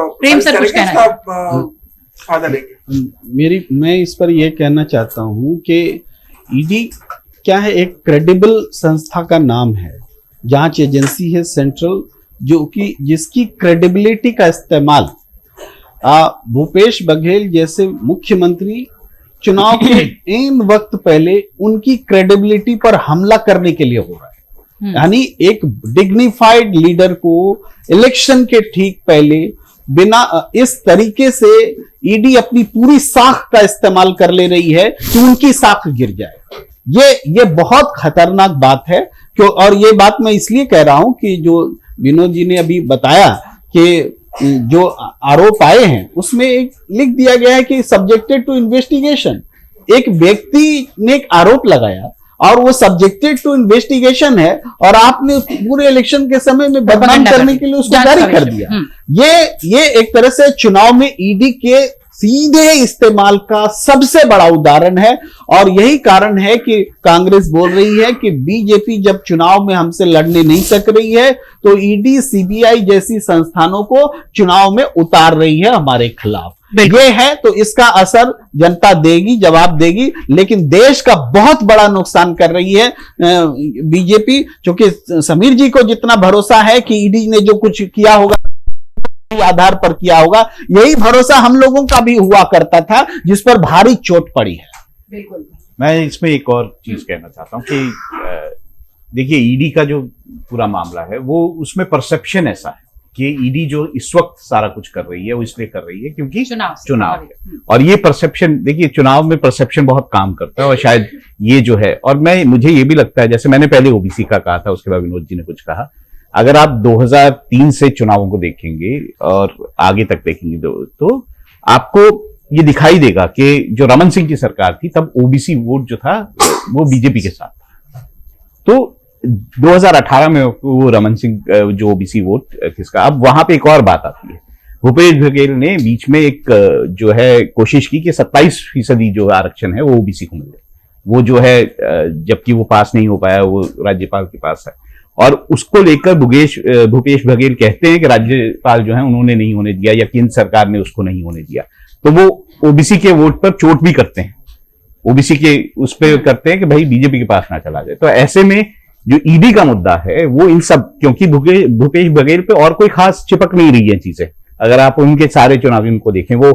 फायदा लेंगे। मैं इस पर यह कहना चाहता हूं कि ईडी क्या है, एक क्रेडिबल संस्था का नाम है, जांच एजेंसी है सेंट्रल, जो कि जिसकी क्रेडिबिलिटी का इस्तेमाल भूपेश बघेल जैसे मुख्यमंत्री चुनाव के एन वक्त पहले उनकी क्रेडिबिलिटी पर हमला करने के लिए हो रहा है। यानी एक डिग्निफाइड लीडर को इलेक्शन के ठीक पहले बिना इस तरीके से ईडी अपनी पूरी साख का इस्तेमाल कर ले रही है कि उनकी साख गिर जाए। ये बहुत खतरनाक बात है। क्यों? और ये बात मैं इसलिए कह रहा हूं कि जो विनोद जी ने अभी बताया कि जो आरोप आए हैं उसमें एक लिख दिया गया है कि सब्जेक्टेड टू इन्वेस्टिगेशन। एक व्यक्ति ने एक आरोप लगाया और वो सब्जेक्टेड टू इन्वेस्टिगेशन है और आपने पूरे इलेक्शन के समय में बदनाम करने के लिए उसको जारी कर दिया। ये एक तरह से चुनाव में ईडी के सीधे इस्तेमाल का सबसे बड़ा उदाहरण है। और यही कारण है कि कांग्रेस बोल रही है कि बीजेपी जब चुनाव में हमसे लड़ने नहीं सक रही है तो ईडी, सीबीआई जैसी संस्थानों को चुनाव में उतार रही है हमारे खिलाफ। ये है तो इसका असर जनता देगी, जवाब देगी। लेकिन देश का बहुत बड़ा नुकसान कर रही है बीजेपी, क्योंकि समीर जी को जितना भरोसा है कि ईडी ने जो कुछ किया होगा आधार पर किया होगा, यही भरोसा हम लोगों का भी हुआ करता था, जिस पर भारी चोट पड़ी है। बिल्कुल। मैं इसमें एक और चीज कहना चाहता हूं कि देखिए ईडी का जो पूरा मामला है वो उसमें परसेप्शन ऐसा है कि ईडी जो इस वक्त सारा कुछ कर रही है वो इसलिए कर रही है क्योंकि चुनाव है। और ये परसेप्शन, देखिए चुनाव में परसेप्शन बहुत काम करता है और शायद ये जो है, और मुझे ये भी लगता है, जैसे मैंने पहले ओबीसी का कहा था, उसके बाद विनोद जी ने कुछ कहा, अगर आप 2003 से चुनावों को देखेंगे और आगे तक देखेंगे तो आपको ये दिखाई देगा कि जो रमन सिंह की सरकार थी तब ओबीसी वोट जो था वो बीजेपी के साथ था। तो 2018 में वो रमन सिंह जो ओबीसी वोट किसका, अब वहां पे एक और बात आती है। भूपेश बघेल ने बीच में एक जो है कोशिश की कि 27% जो आरक्षण है वो ओबीसी को मिले, वो जो है जबकि वो पास नहीं हो पाया, वो राज्यपाल के पास है। और उसको लेकर भूपेश बघेल कहते हैं कि राज्यपाल जो है उन्होंने नहीं होने दिया या केंद्र सरकार ने उसको नहीं होने दिया। तो वो ओबीसी के वोट पर चोट भी करते हैं, ओबीसी के उस पर करते हैं कि भाई बीजेपी के पास ना चला जाए। तो ऐसे में जो ईडी का मुद्दा है वो इन सब, क्योंकि भूपेश बघेल पे और कोई खास चिपक नहीं रही है चीजें। अगर आप उनके सारे चुनावी उनको देखें, वो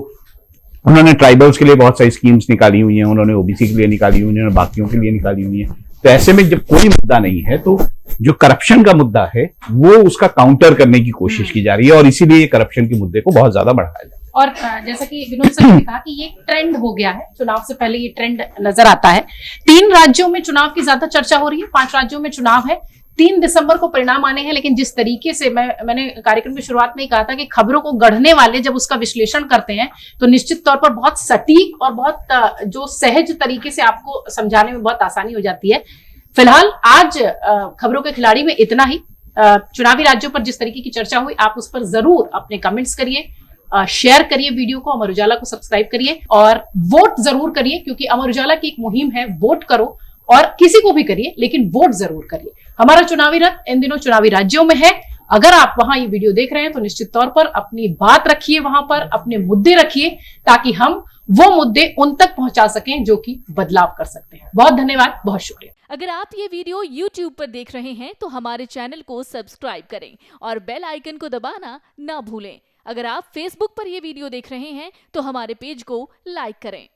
उन्होंने ट्राइबल्स के लिए बहुत सारी स्कीम्स निकाली हुई हैं, उन्होंने ओबीसी के लिए निकाली हुई है, बाकियों के लिए निकाली हुई है। तो ऐसे में जब कोई मुद्दा नहीं है तो जो करप्शन का मुद्दा है वो उसका काउंटर करने की कोशिश की जा रही है और इसीलिए ये करप्शन के मुद्दे को बहुत ज्यादा बढ़ाया जाए। और जैसा कि विनोद सर ने कहा कि ये ट्रेंड हो गया है, चुनाव से पहले ये ट्रेंड नजर आता है। 3 राज्यों में चुनाव की ज्यादा चर्चा हो रही है, 5 राज्यों में चुनाव है। 3 दिसंबर को परिणाम आने हैं, लेकिन जिस तरीके से मैंने कार्यक्रम की शुरुआत में ही कहा था कि खबरों को गढ़ने वाले जब उसका विश्लेषण करते हैं तो निश्चित तौर पर बहुत सटीक और बहुत जो सहज तरीके से आपको समझाने में बहुत आसानी हो जाती है। फिलहाल आज खबरों के खिलाड़ी में इतना ही। चुनावी राज्यों पर जिस तरीके की चर्चा हुई, आप उस पर जरूर अपने कमेंट्स करिए, शेयर करिए वीडियो को, अमर उजाला को सब्सक्राइब करिए और वोट जरूर करिए, क्योंकि अमर उजाला की एक मुहिम है वोट करो, और किसी को भी करिए लेकिन वोट जरूर करिए। हमारा चुनावी रथ इन दिनों चुनावी राज्यों में है। अगर आप वहां ये वीडियो देख रहे हैं तो निश्चित तौर पर अपनी बात रखिए, वहां पर अपने मुद्दे रखिए, ताकि हम वो मुद्दे उन तक पहुंचा सकें जो कि बदलाव कर सकते हैं। बहुत धन्यवाद, बहुत शुक्रिया। अगर आप ये वीडियो YouTube पर देख रहे हैं तो हमारे चैनल को सब्सक्राइब करें और बेल आइकन को दबाना ना भूलें। अगर आप Facebook पर ये वीडियो देख रहे हैं तो हमारे पेज को लाइक करें।